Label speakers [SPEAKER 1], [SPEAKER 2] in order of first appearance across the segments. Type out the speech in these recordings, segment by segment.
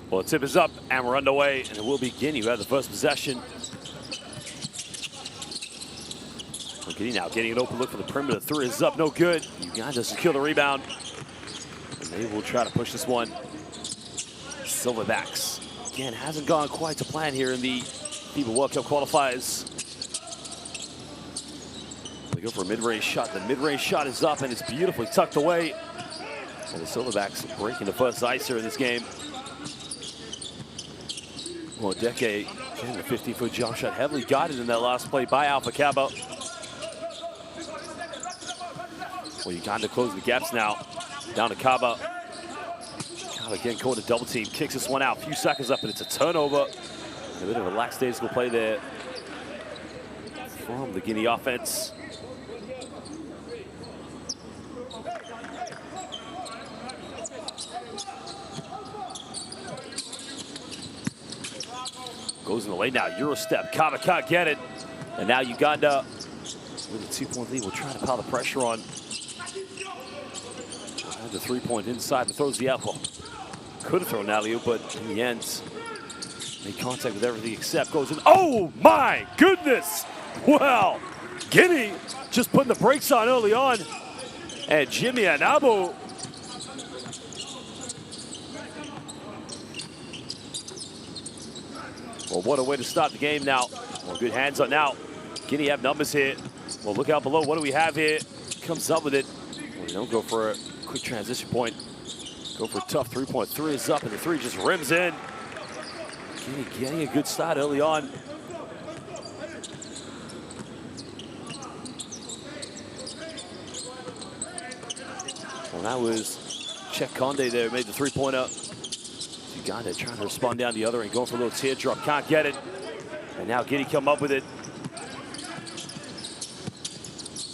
[SPEAKER 1] Well, the tip is up, and we're underway, and it will be Guinea who had the first possession. Well, Guinea now getting an open look for the perimeter. Three is up, no good. Uganda secure the rebound. And they will try to push this one. Silverbacks, again, hasn't gone quite to plan here in the FIBA World Cup qualifiers. They go for a mid-range shot. The mid-range shot is up, and it's beautifully tucked away. And the Silverbacks breaking the first icer in this game. Well, Decade, again, the 15-foot jump shot heavily guided in that last play by Alpha Kappa. Well, Uganda closing the gaps now. Down to Kaba. Kaba again caught a double team. Kicks this one out. A few seconds up, and it's a turnover. And a bit of a lackadaisical play there from the Guinea offense. Goes in the lane now. Euro step. Kaba can't get it. And now Uganda with a 2-point lead will try to pile the pressure on. The 3-point inside, but throws the elbow. Could have thrown an alley-oop, but in the end, made contact with everything except goes in. Oh my goodness! Well, Guinea just putting the brakes on early on. And Jimmy Anabu. Well, what a way to start the game now. Well, good hands on now. Guinea have numbers here. Well, look out below. What do we have here? Comes up with it. Well, they don't go for a quick transition point. Go for a tough 3-point. Three is up, and the three just rims in. Guinea getting a good start early on. Well, that was Check Conde there, made the 3-pointer. Uganda trying to respond down the other end, going for a little teardrop, can't get it. And now Guinea come up with it.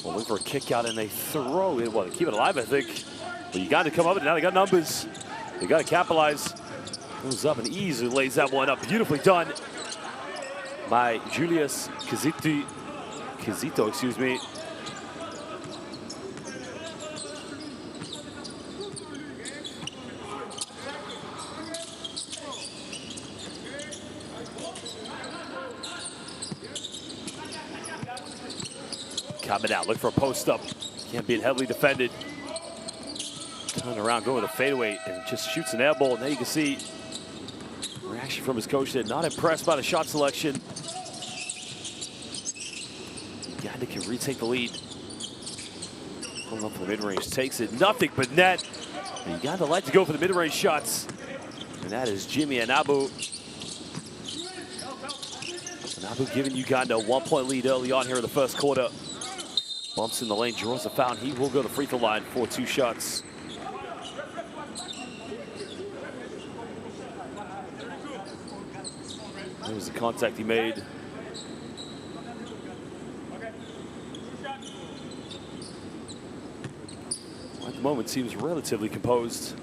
[SPEAKER 1] Well, looking for a kick out, and they throw it. Well, they keep it alive, I think. But Uganda come up with it, now they got numbers. They got to capitalize. Goes up and easily lays that one up. Beautifully done by Julius Kizito, excuse me. Coming out, look for a post up. Can't being heavily defended. Turn around, going to fadeaway, and just shoots an air ball. And there you can see reaction from his coach there. Not impressed by the shot selection. Uganda can retake the lead. Pulling up for the mid-range, takes it. Nothing but net. And Uganda like to go for the mid-range shots. And that is Jimmy Anabu. Anabu giving Uganda a 1-point lead early on here in the first quarter. Bumps in the lane, draws a foul. He will go to the free throw line for 2 shots. There was the contact he made. At the moment, seems relatively composed.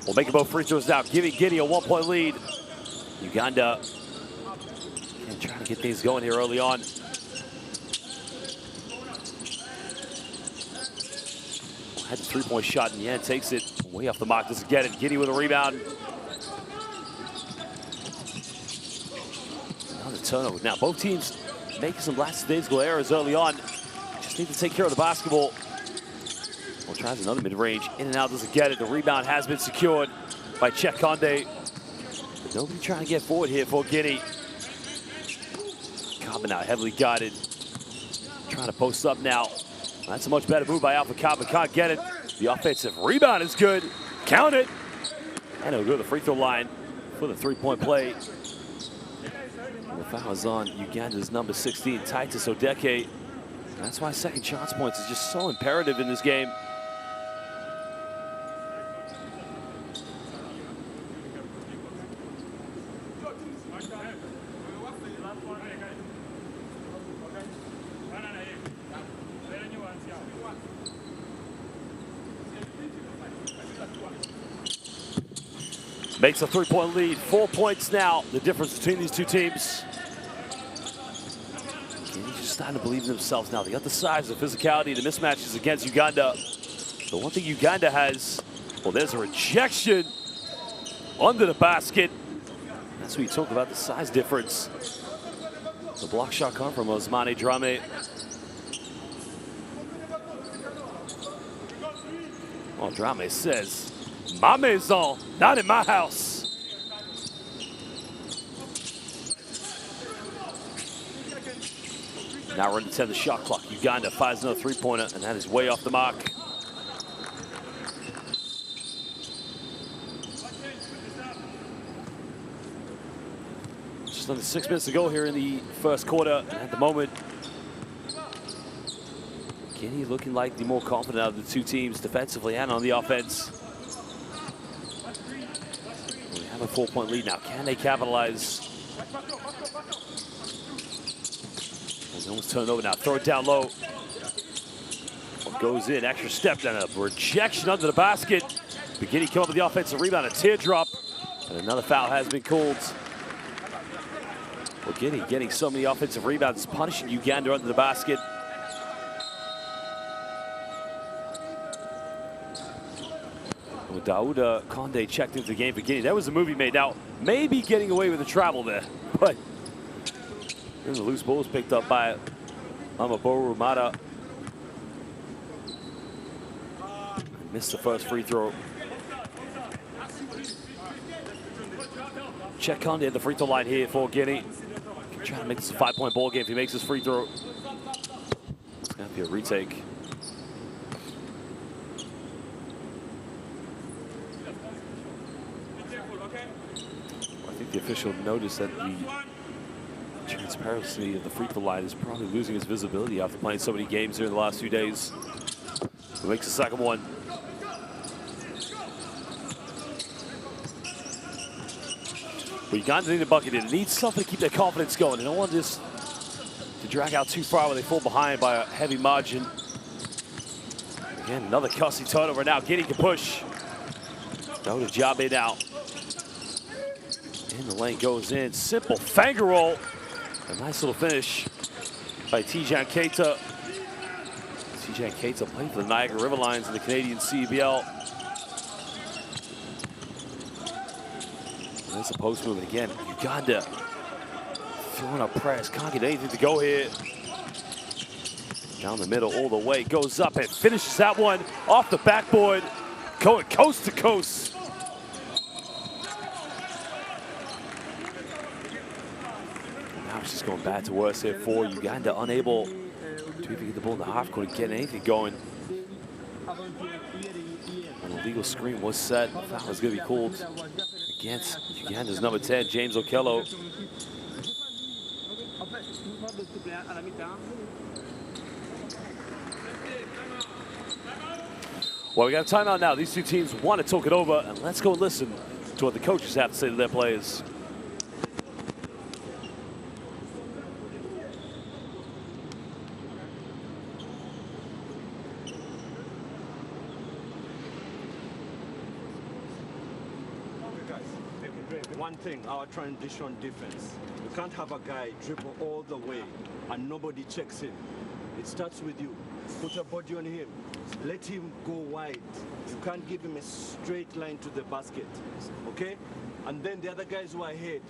[SPEAKER 1] We'll make it both free throws now, giving Guinea a 1-point lead. Uganda trying to get things going here early on. Had the 3-point shot in the end, takes it way off the mark, doesn't get it. Guinea with a rebound. Another turnover. Now both teams making some lackadaisical errors early on. Just need to take care of the basketball. Well, tries another mid-range, in and out, doesn't get it. The rebound has been secured by Check Conde. But nobody trying to get forward here for Guinea. Kaba now heavily guided. Trying to post up now. That's a much better move by Alpha Kaba, can't get it. The offensive rebound is good. Count it. And it'll go to the free throw line for the 3-point play. And the foul is on Uganda's number 16, Titus Odeke. That's why second shots points is just so imperative in this game. Makes a 3-point lead. 4 points now, the difference between these two teams. Guinea's just starting to believe in themselves now. They got the size, the physicality, the mismatches against Uganda. The one thing Uganda has, well, there's a rejection under the basket. That's what you talk about, the size difference. The block shot come from Osmane Drame. Well, Drame says, "Ma maison, not in my house." Now running 10 the shot clock. Uganda fires another three-pointer, and that is way off the mark. Just under 6 minutes to go here in the first quarter. And at the moment, Guinea looking like the more confident out of the two teams defensively and on the offense. We have a 4-point lead now. Can they capitalize? It's almost turned over now. Throw it down low. What goes in? Extra step, then a rejection under the basket. But Guinea come up with the offensive rebound, a teardrop, and another foul has been called. Well, Guinea getting so many offensive rebounds, punishing Uganda under the basket. Well, Daouda Condé checked into the game for Guinea. That was a movie made. Now, maybe getting away with the travel there, but the loose ball was picked up by Amaboru Mata. Missed the first free throw. Check Condé at the free throw line here for Guinea. Trying to make this a 5-point ball game if he makes his free throw. It's going to be a retake. I think the official noticed that the transparency of the free throw line is probably losing its visibility after playing so many games here in the last few days. He makes the second one. But Uganda need a bucket in. It needs something to keep their confidence going. They don't want this to drag out too far when they fall behind by a heavy margin. Again, another costly turnover now. Guinea can push. Go to Jabe now. In the lane goes in. Simple finger roll. A nice little finish by Tijan Keita. Tijan Keita playing for the Niagara River Lions in the Canadian CBL. That's a post move, and again, Uganda throwing up press. Can't get anything to go here. Down the middle all the way, goes up and finishes that one off the backboard, going coast to coast. Now it's just going bad to worse here for Uganda, unable to even get the ball in the half court and get anything going. An illegal screen was set. Foul is going to be called against Uganda's number 10, James Okello. Well, we got a timeout now. These two teams want to talk it over, and let's go listen to what the coaches have to say to their players.
[SPEAKER 2] One thing, our transition defense. We can't have a guy dribble all the way and nobody checks him. It starts with you. Put a body on him. Let him go wide. You can't give him a straight line to the basket. Okay? And then the other guys who are ahead,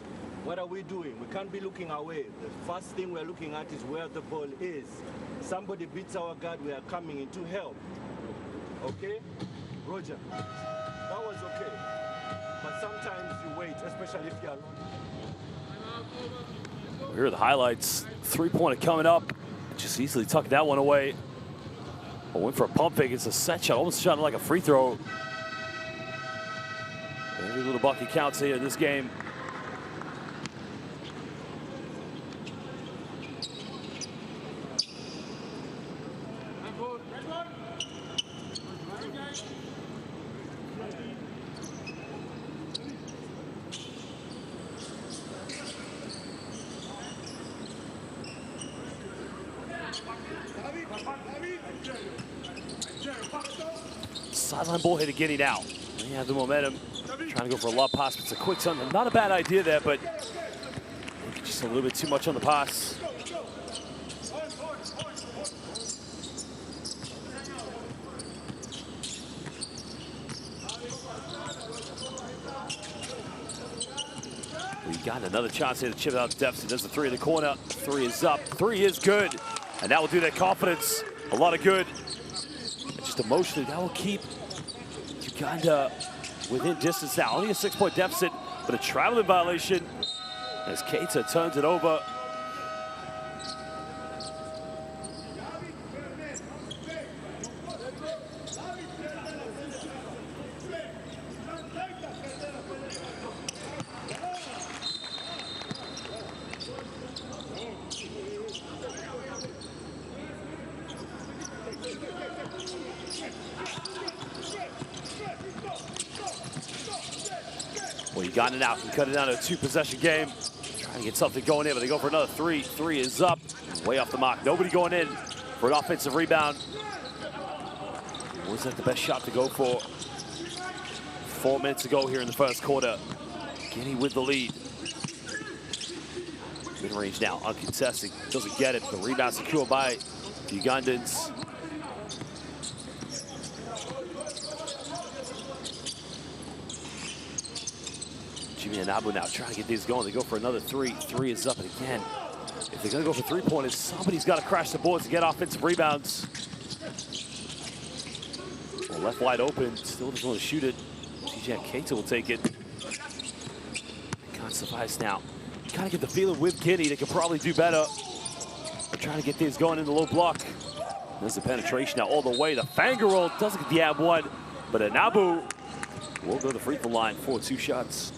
[SPEAKER 2] what are we doing? We can't be looking away. The first thing we're looking at is where the ball is. Somebody beats our guard, we are coming in to help. Okay? Roger. That was okay. But sometimes you wait, especially if you're alone.
[SPEAKER 1] Here are the highlights. Three-pointer coming up. Just easily tucked that one away. Went for a pump fake. It's a set shot. Almost shot like a free throw. Every little bucket counts here in this game. Sideline ball hit to Guinea now. They have the momentum. Trying to go for a lob pass, but it's a quick turn. Not a bad idea there, but just a little bit too much on the pass. We got another chance here to chip out the deficit. There's the three in the corner. Three is up. Three is good. And that will do their confidence a lot of good. And just emotionally, that will keep Uganda within distance now. Only a 6-point deficit, but a traveling violation as Keita turns it over. Well, Uganda now can cut it down to a 2-possession game. Trying to get something going in, but they go for another three. Three is up, way off the mark. Nobody going in for an offensive rebound. Was that the best shot to go for? 4 minutes to go here in the first quarter. Guinea with the lead. Mid-range now, uncontested. Doesn't get it. The rebound secured by the Ugandans. Jimmy and Abu now trying to get these going. They go for another three. Three is up, and again, if they're going to go for three-pointers, somebody's got to crash the boards to get offensive rebounds. Well, left wide open, still doesn't want to shoot it. TJ Keita will take it. Can't suffice now. Kind of get the feeling with Guinea they could probably do better. They're trying to get things going in the low block. There's the penetration now all the way. The finger roll doesn't get the ab one, but Anabu will go to the free throw line for 2 shots.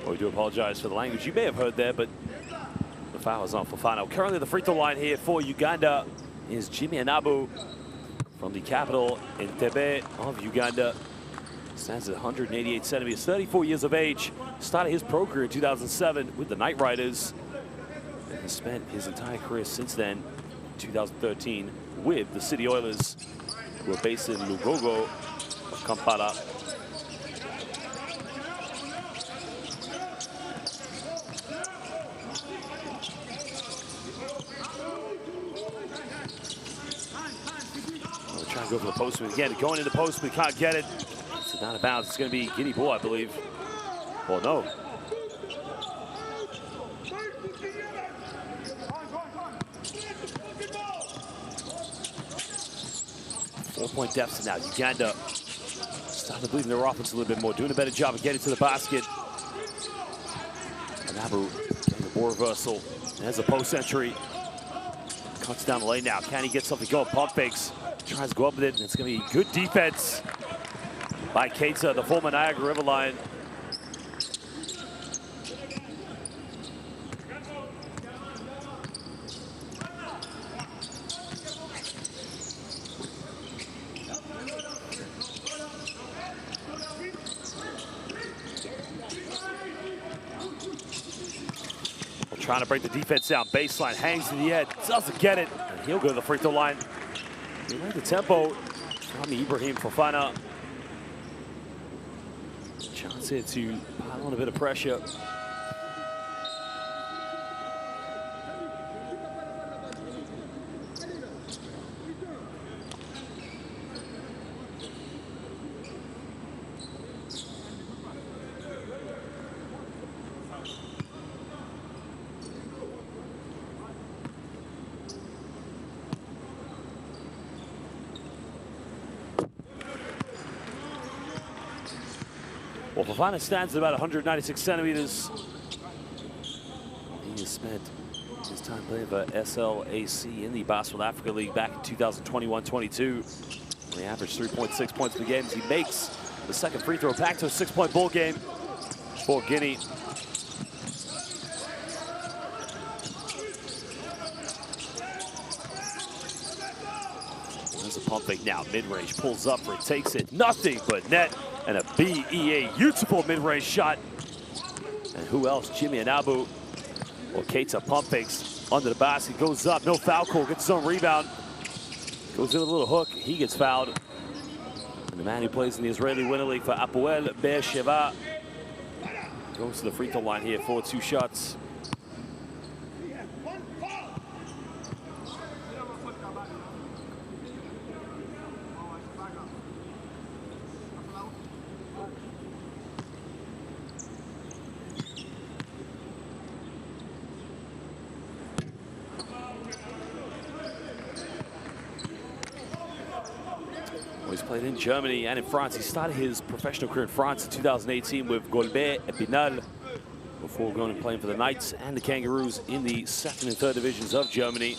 [SPEAKER 1] We do apologize for the language you may have heard there, but the foul is on Fofana. Currently the free throw line here for Uganda is Jimmy Anabu from the capital Entebbe of Uganda. Stands at 188 centimeters, 34 years of age. Started his pro career in 2007 with the Knight Riders. And has spent his entire career since then, 2013, with the City Oilers, who are based in Lugogo of Kampala. Trying to go for the postman again. Going into postman, can't get it. It's out of bounds. It's going to be Guinea ball, I believe. Well, no. Four-point deficit now. Uganda starting to believe in their offense a little bit more. Doing a better job of getting to the basket. Anabu getting the ball reversal. There's a post entry. Cuts down the lane now. Can he get something going? Pump fakes. Tries to go up with it, and it's going to be good defense by Keita, the former Niagara River Lion. Well, trying to break the defense down. Baseline hangs in the edge, doesn't get it, and he'll go to the free throw line. They like the tempo from Ibrahim Fofana. Chance here to pile on a bit of pressure. Well, Fofana stands at about 196 centimeters. He has spent his time playing for SLAC in the Basketball Africa League back in 2021-22. He averaged 3.6 points per game as he makes the second free throw back to a 6-point ball game for Guinea. Offers a pump fake now. Mid-range pulls up for it, takes it. Nothing but net. And a BEA beautiful mid-range shot. And who else? Jimmy Anabu. Well, Keita pump fakes under the basket. Goes up. No foul call. Gets his own rebound. Goes in with a little hook. He gets fouled. And the man who plays in the Israeli Winter League for Hapoel Be'er-Sheva goes to the free throw line here for 2 shots. He's played in Germany and in France. He started his professional career in France in 2018 with Golbet Epinal before going and playing for the Knights and the Kangaroos in the 2nd and 3rd divisions of Germany.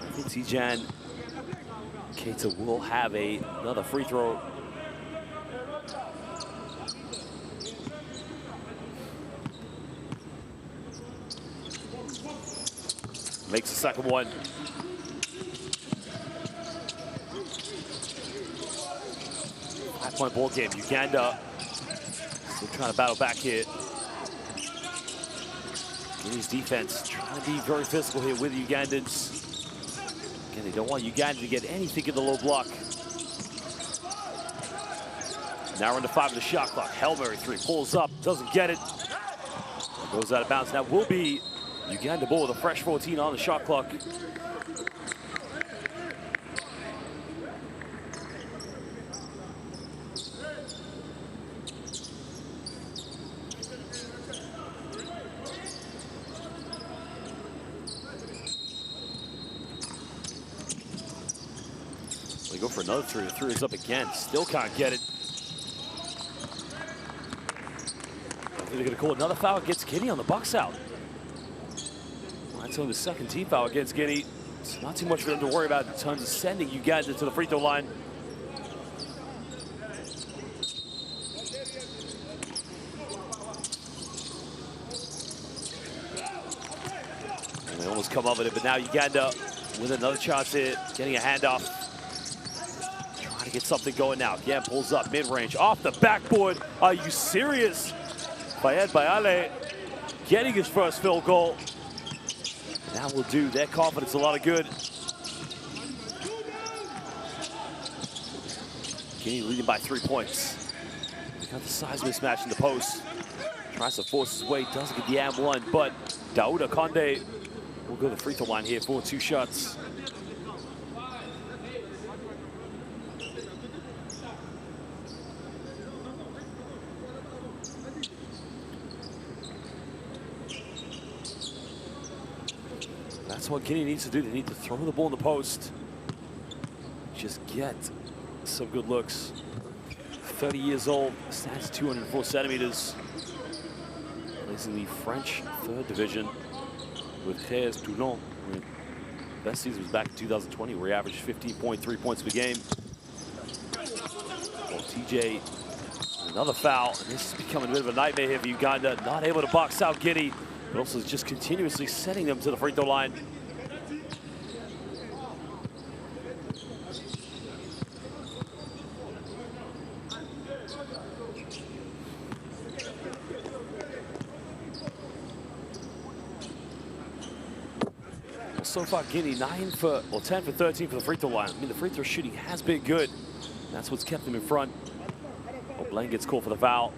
[SPEAKER 1] I think Tijan Keita will have another free throw. Makes the second one. 5-point ball game. Uganda still trying to battle back here. Guinea's defense trying to be very physical here with the Ugandans. Again, they don't want Uganda to get anything in the low block. Now we're into 5 of the shot clock. Hail Mary 3 pulls up, doesn't get it. Goes out of bounds. That will be Uganda ball with a fresh 14 on the shot clock. They go for another 3. The 3 is up again. Still can't get it. They're going to call another foul against Guinea on the box out. That's only the 2nd team foul against Guinea. It's not too much for them to worry about in terms of sending Uganda to the free throw line. And they almost come up with it, but now Uganda with another chance here, getting a handoff. Trying to get something going now. Again, pulls up mid-range off the backboard. Are you serious? Fayed Bayale getting his first field goal. That will do their confidence a lot of good. Guinea leading by 3 points. They got the size mismatch in the post. Tries to force his way, doesn't get the and one, but Daouda Konde will go to the free throw line here for 2 shots. That's what Guinea needs to do. They need to throw the ball in the post. Just get some good looks. 30 years old, stands 204 centimeters. Plays in the French 3rd division with Reyes Toulon. Best season was back in 2020 where he averaged 15.3 points per game. Well, TJ, another foul. And this is becoming a bit of a nightmare here for Uganda. Not able to box out Guinea, but also just continuously sending them to the free throw line. So far, Guinea 10 for 13 for the free throw line. I mean, the free throw shooting has been good. That's what's kept them in front. Oh, Blaine gets called for the foul.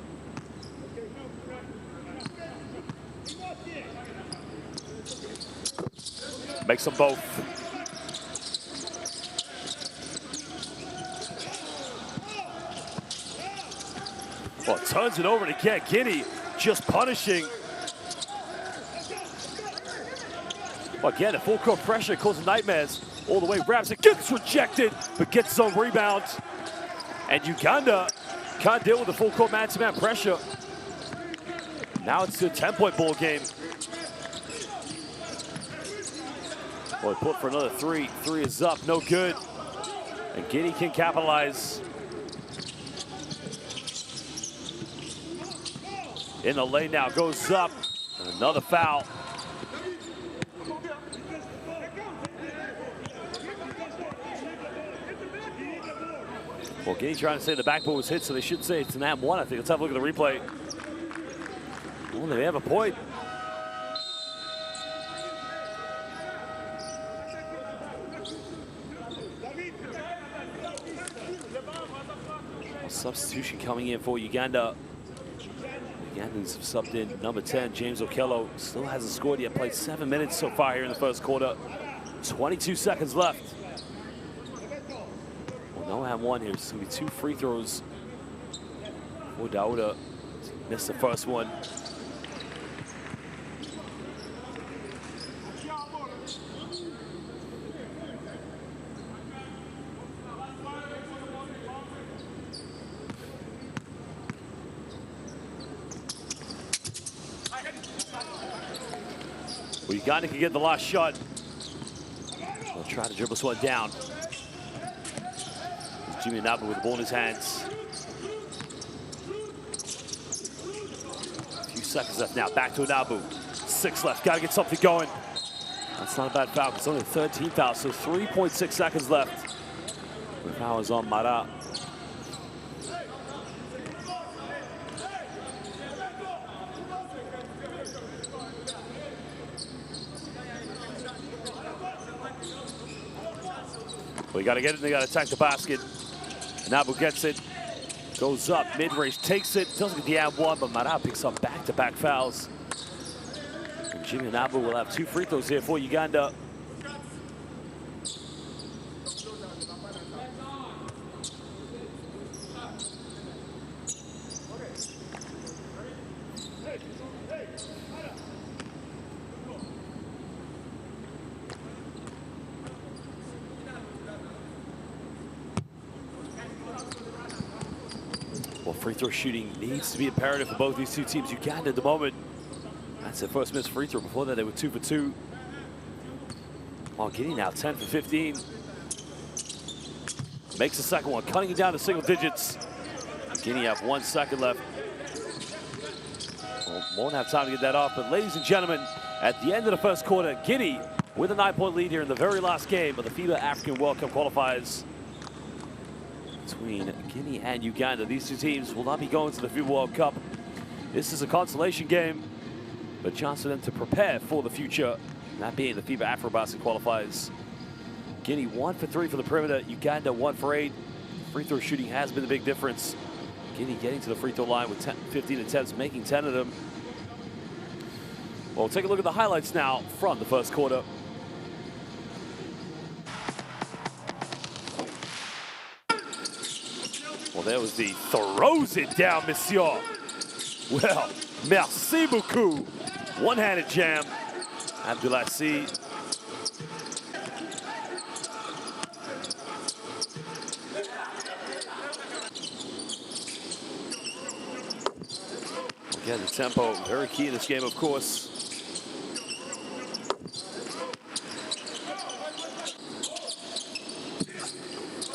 [SPEAKER 1] Makes them both. Well, turns it over to get Guinea, just punishing. Well, again, a full court pressure causing nightmares all the way. Wraps it, gets rejected, but gets his own rebound. And Uganda can't deal with the full court man-to-man pressure. Now it's a 10-point ball game. Well, he put for another 3. 3 is up, no good. And Guinea can capitalize. In the lane now, goes up. And another foul. Well, Guinea trying to say the backboard was hit, so they should say it's an M1, I think. Let's have a look at the replay. Well, they have a point. Substitution coming in for Uganda. Ugandans have subbed in number 10, James Okello. Still hasn't scored yet. Played 7 minutes so far here in the first quarter. 22 seconds left. Well, no M1 here. It's going to be 2 free throws for Dauda. Missed the first one. Well, Uganda can get the last shot. They'll try to dribble this one down. It's Jimmy Nabu with the ball in his hands. A few seconds left now. Back to Nabu. 6 left. Got to get something going. That's not a bad foul. It's only a 13th foul, so 3.6 seconds left. The foul is on Mara. Well, you got to get it, they got to attack the basket. Nabu gets it, goes up, mid-range, takes it, doesn't get the M1, but Mara picks up back-to-back fouls. And Jimmy Nabu will have 2 free throws here for Uganda. Well, free throw shooting needs to be imperative for both these two teams. Uganda at the moment, that's their first missed free throw. Before that, they were 2 for 2. Oh, Guinea now 10 for 15. Makes the second one, cutting it down to single digits. Guinea have 1 second left. Well, won't have time to get that off, but ladies and gentlemen, at the end of the first quarter, Guinea with a 9-point lead here in the very last game of the FIBA African World Cup qualifiers between Guinea and Uganda. These two teams will not be going to the FIBA World Cup. This is a consolation game, but a chance for them to prepare for the future, that being the FIBA AfroBasket qualifiers. Guinea 1 for 3 for the perimeter, Uganda 1 for 8. Free throw shooting has been the big difference. Guinea getting to the free throw line with 15 attempts, making 10 of them. Well, take a look at the highlights now from the first quarter. Well, there was the throws it down, monsieur. Well, merci beaucoup. One-handed jam. Abdulasi. Again, the tempo, very key in this game, of course.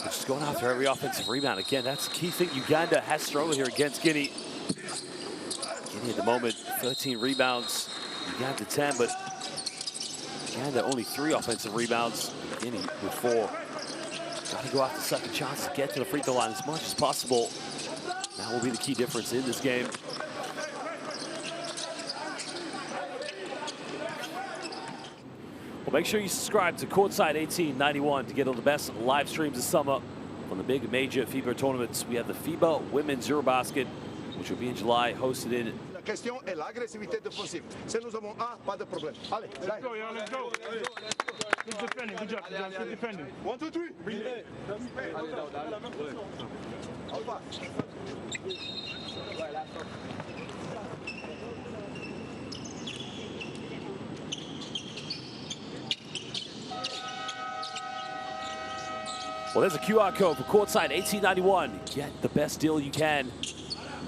[SPEAKER 1] Just going after every offensive rebound. Again, that's the key thing. Uganda has struggled here against Guinea. Guinea at the moment, 13 rebounds. Uganda 10, but Uganda only 3 offensive rebounds. Guinea with 4. Got to go after second chance to get to the free throw line as much as possible. That will be the key difference in this game. Well, make sure you subscribe to Courtside 1891 to get all the best live streams this summer from the big major FIBA tournaments. We have the FIBA Women's Eurobasket, which will be in July, hosted in...
[SPEAKER 3] La question est l'agressivité défensive. Si nous avons un, pas de problème. Allez,
[SPEAKER 4] let's go, y'all, let's go. Good defending, good job, good defending.
[SPEAKER 3] 1, 2, 3.
[SPEAKER 1] Well, there's a QR code for Courtside 1891. Get the best deal you can.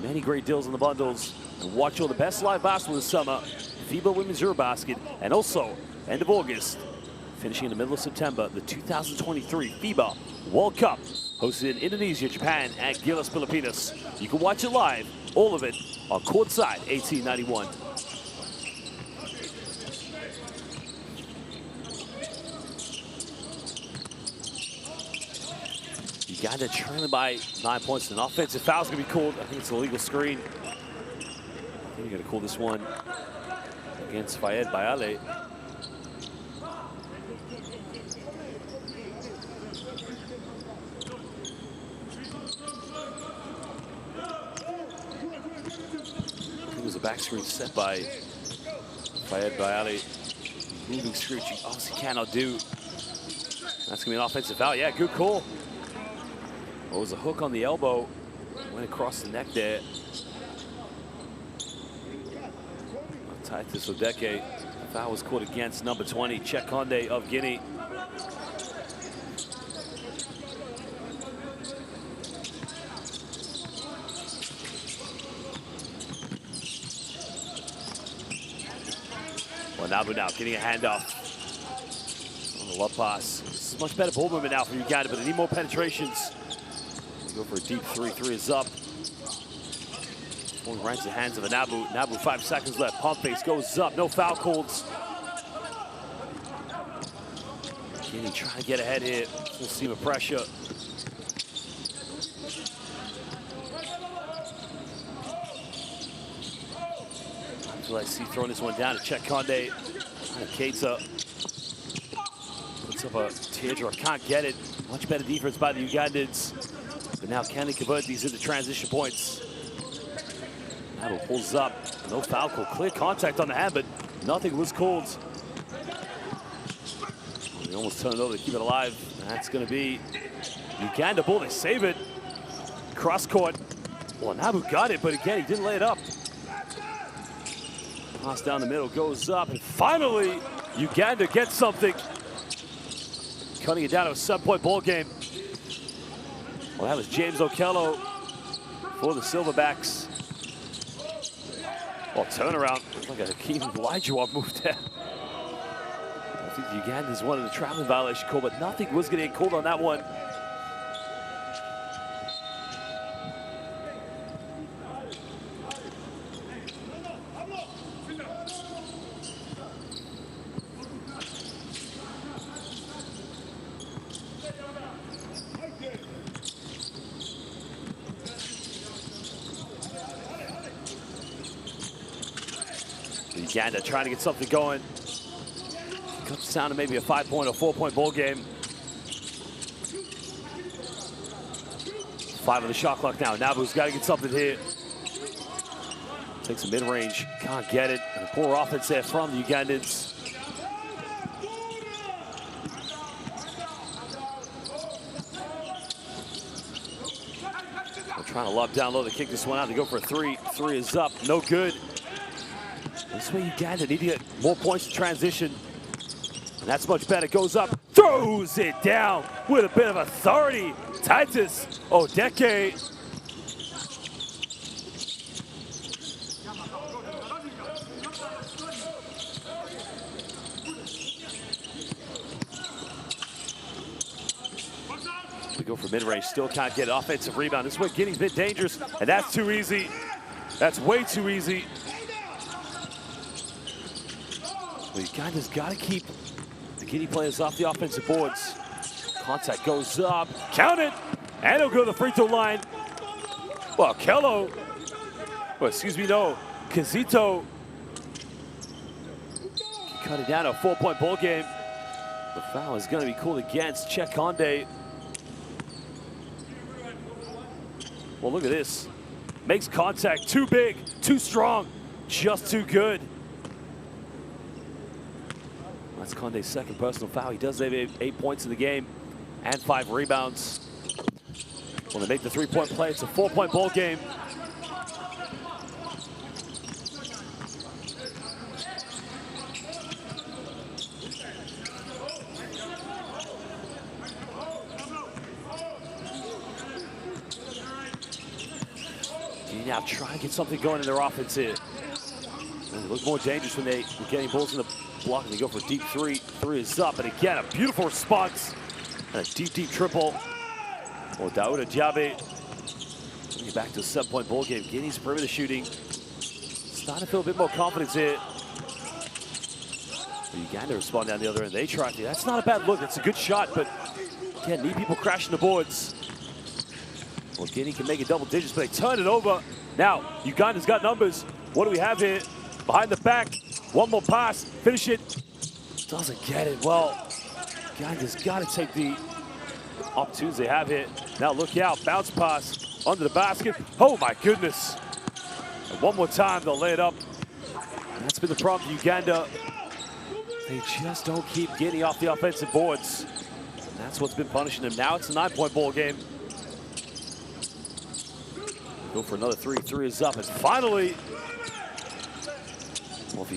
[SPEAKER 1] Many great deals in the bundles. And watch all the best live basketball this summer. FIBA Women's Eurobasket. And also, end of August, finishing in the middle of September, the 2023 FIBA World Cup, hosted in Indonesia, Japan, and Gilas, Filipinas. You can watch it live, all of it, on Courtside 1891. Uganda trailing by 9 points. An offensive foul's gonna be called. I think it's an illegal screen. I think you're gonna call this one against Fayed Bayale. It was a back screen set by Fayed Bayale. Moving screen, which you obviously cannot do. That's gonna be an offensive foul. Yeah, good call. Well, it was a hook on the elbow. Went across the neck there. Titus Odeke. Foul was called against number 20, Chekonde of Guinea. Well, Nabu now getting a handoff. On the love pass. This is much better ball movement now from Uganda, but they need more penetrations. Go for a deep three. Three is up. One right in the hands of a Nabu. Nabu, 5 seconds left. Pump face goes up. No foul calls. Guinea trying to get ahead here. Full seam of pressure. I feel like throwing this one down to Chekonde. Keita puts up a teardrop. Can't get it. Much better defense by the Ugandans. But now can they convert these into transition points? Nabu pulls up. No foul call. Clear contact on the hand, but nothing was called. They almost turned it over to keep it alive. That's going to be Uganda ball. They save it. Cross court. Well, Nabu got it, but again, he didn't lay it up. Pass down the middle, goes up, and finally, Uganda gets something. Cutting it down to a 7-point ball game. Well, that was James Okello for the Silverbacks. Well, turnaround. Looks like a Hakeem Olajuwon move there. I think the Ugandans wanted a traveling violation call, but nothing was going to get called on that one. Uganda trying to get something going. Comes down to maybe a 5-point or 4-point ball game. 5 on the shot clock now. Nabu's got to get something here. Takes a mid-range, can't get it. And a poor offense there from the Ugandans. They're trying to lob down low to kick this one out. They go for a 3. 3 is up, no good. This way Uganda need to get more points in transition. And that's much better. Goes up, throws it down with a bit of authority. Titus Odeke. We go for mid-range, still can't get an offensive rebound. This is where Guinea's been dangerous, and that's too easy. That's way too easy. Uganda's got to keep the Guinea players off the offensive boards. Contact goes up, count it, and he'll go to the free throw line. Well, Kello, well, excuse me, no, Kizito cut it down to a 4-point ball game. The foul is going to be called against Chekonde. Well, look at this. Makes contact too big, too strong, just too good. That's Conde's second personal foul. He does have 8 points in the game and 5 rebounds. When they make the 3-point play, it's a 4-point ball game. Now try and get something going in their offense here. And they look more dangerous when they're getting balls in the block and they go for a deep 3. 3 is up, and again, a beautiful response. And a deep, deep triple. Well, Daouda Diaby bringing it back to a 7-point ball game. Guinea's perimeter shooting. Starting to feel a bit more confidence here. Uganda respond down the other end. They try to. That's not a bad look. That's a good shot, but again, need people crashing the boards. Well, Guinea can make it double digits, but they turn it over. Now, Uganda's got numbers. What do we have here? Behind the back, one more pass, finish it. Doesn't get it. Well, Uganda's got to take the opportunities they have here. Now look out, bounce pass under the basket. Oh my goodness. And one more time, they'll lay it up. And that's been the problem for Uganda. They just don't keep Guinea off the offensive boards. And that's what's been punishing them. Now it's a 9-point ball game. Go for another three. Three is up. And finally, well,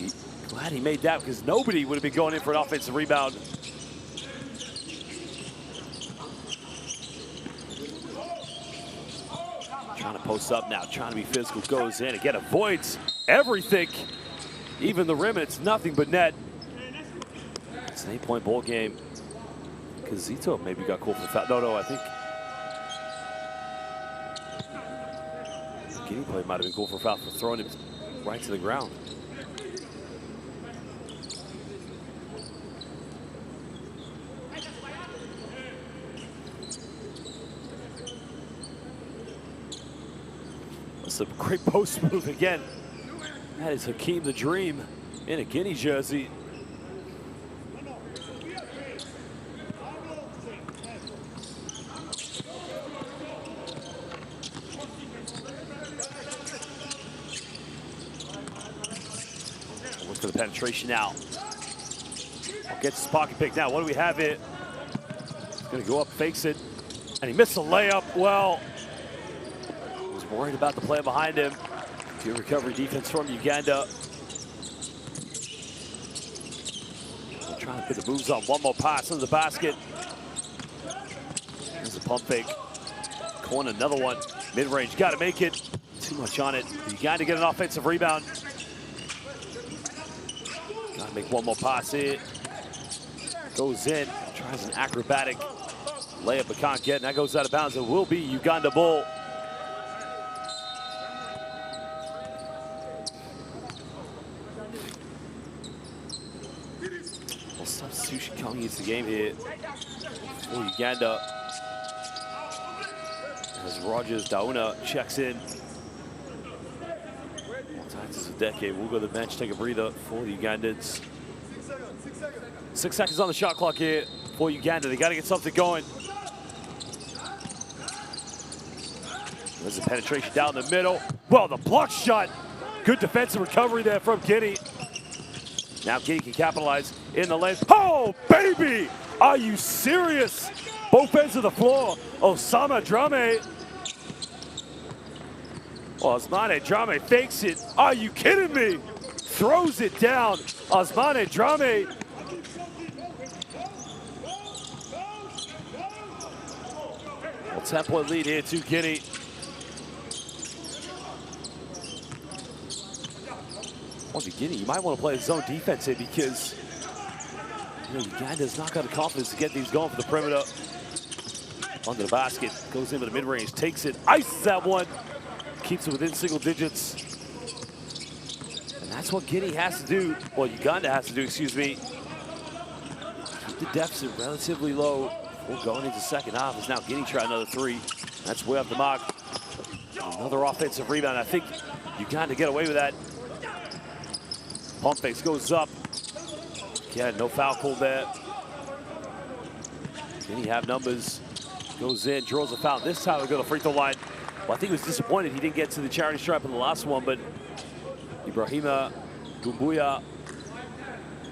[SPEAKER 1] glad he made that because nobody would have been going in for an offensive rebound. Trying to post up now, trying to be physical, goes in, again, avoids everything. Even the rim, and it's nothing but net. It's an 8-point ball game. Kazito maybe got called for the foul. No, I think Guinea player might have been called for a foul for throwing him right to the ground. That's a great post move again. That is Hakeem the Dream in a Guinea jersey. Looks for the penetration now. Gets his pocket pick now. What do we have here? He's gonna go up, fakes it, and he missed a layup. Well, he was worried about the play behind him. Good recovery defense from Uganda. They're trying to put the moves on. One more pass into the basket. There's a pump fake. Corner, another one. Mid-range, got to make it. Too much on it. Uganda get an offensive rebound. Got to make one more pass here. Goes in, tries an acrobatic layup, but can't get it. And that goes out of bounds. It will be Uganda ball. Substitution coming into the game here for Uganda as Rogers Dauna checks in. Times as a decade. We'll go to the bench, take a breather for the Ugandans. 6 seconds on the shot clock here for Uganda. They got to get something going. There's a penetration down the middle. Well, the block shot. Good defensive recovery there from Guinea. Now Guinea can capitalize in the lane. Oh, baby! Are you serious? Both ends of the floor. Osama Drame. Osmane Drame fakes it. Are you kidding me? Throws it down. Osmane Drame. Well, 10-point lead here to Guinea. Well, Guinea, you might want to play zone defense here because Uganda's not got the confidence to get these going for the perimeter. Under the basket, goes into the mid-range, takes it, ices that one, keeps it within single digits. And that's what Guinea has to do, well, Uganda has to do, excuse me. Keep the deficit relatively low before going into second half. As now Guinea try another three. That's way off the mark. Another offensive rebound. I think Uganda get away with that. Pump fakes goes up. Yeah, no foul call there. Guinea have numbers. Goes in, draws a foul. This time we go to the free throw line. Well, I think he was disappointed he didn't get to the charity stripe in the last one, but Ibrahima Doumbouya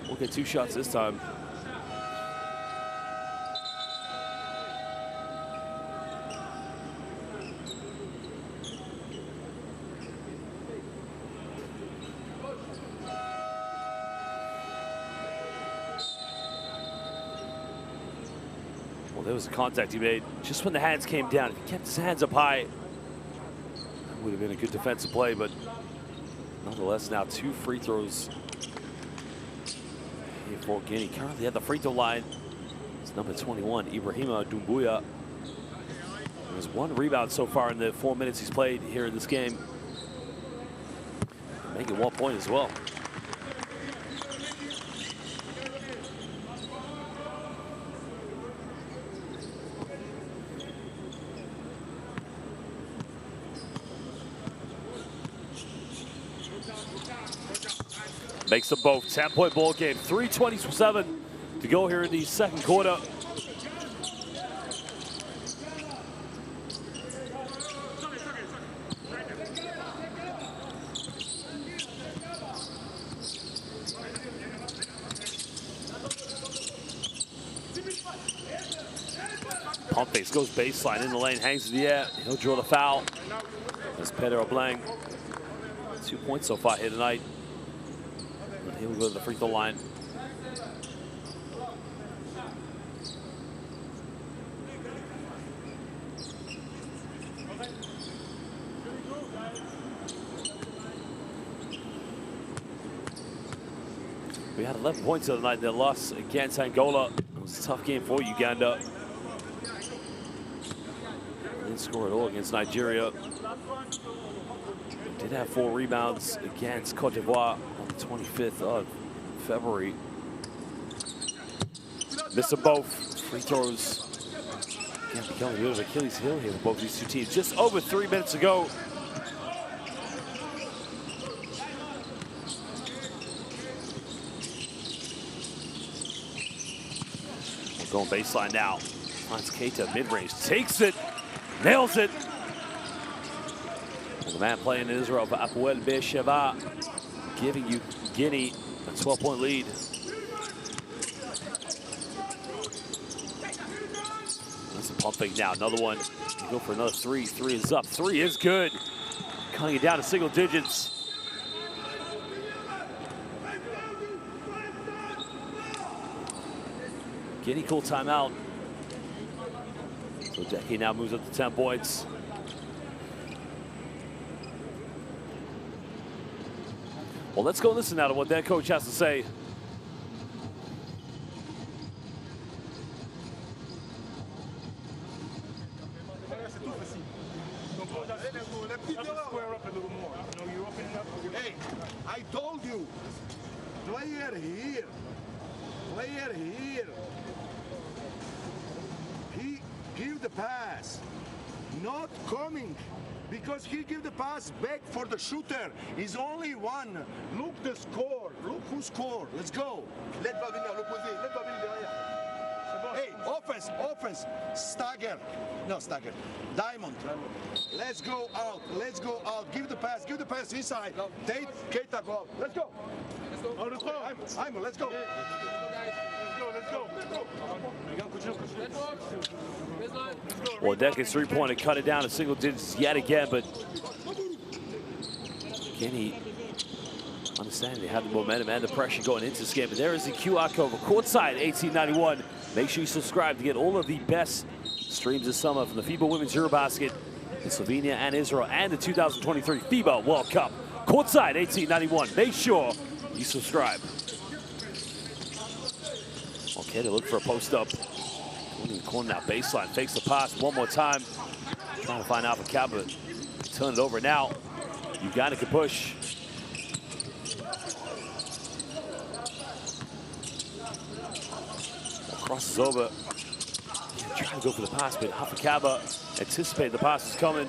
[SPEAKER 1] will get 2 shots this time. Well, there was a contact he made just when the hands came down. If he kept his hands up high, that would have been a good defensive play, but nonetheless, now 2 free throws here for Guinea. Currently at the free throw line, it's number 21, Ibrahima Doumbouya. There's 1 rebound so far in the 4 minutes he's played here in this game. Making 1 point as well. Makes them both 10-point ball game. 3:27 to go here in the second quarter. Pump fakes, goes baseline in the lane, hangs in the air. He'll draw the foul. As Pedro Blanc, 2 points so far here tonight. And he'll go to the free throw line. We had 11 points the other night in their loss against Angola. It was a tough game for Uganda. Didn't score at all against Nigeria. Did have 4 rebounds against Cote d'Ivoire on the 25th of February. Missed them both. Free throws. Again, becoming a bit of Achilles heel here with both these two teams. Just over 3 minutes ago. We're going baseline now. Finds Keita mid-range. Takes it. Nails it. And the man playing in Israel for Hapoel Beersheva, giving you Guinea a 12-point lead. That's a pump fake now. Another one. You go for another 3. 3 is up. 3 is good. Cutting it down to single digits. Guinea call timeout. So Jackie now moves up to 10 points. Well, let's go listen now to what that coach has to say.
[SPEAKER 3] Hey, I told you, player here, player here. He give the pass, not coming, because he give the pass back for the shooter. He's only one. Look the score. Look who scored. Let's go. Let Babina look with it. Let Babina derrière. Hey, offense, offense. Stagger. No, stagger. Diamond. Let's go out. Let's go out. Give the pass. Give the pass inside. Take Keita go out. Let's go. I'm let's go.
[SPEAKER 1] Well, Deccan's three-pointer cut it down to single digits yet again, but Guinea, understanding they have the momentum and the pressure going into this game. But there is the QR code for Courtside 1891. Make sure you subscribe to get all of the best streams this summer from the FIBA Women's Eurobasket in Slovenia and Israel and the 2023 FIBA World Cup. Courtside 1891. Make sure you subscribe. Okay, they look for a post-up. In the corner now, baseline, fakes the pass one more time. Trying to find Alpha Kappa. Turn it over now. Uganda can push. Crosses over. Trying to go for the pass, but Alpha Kappa anticipated the pass is coming.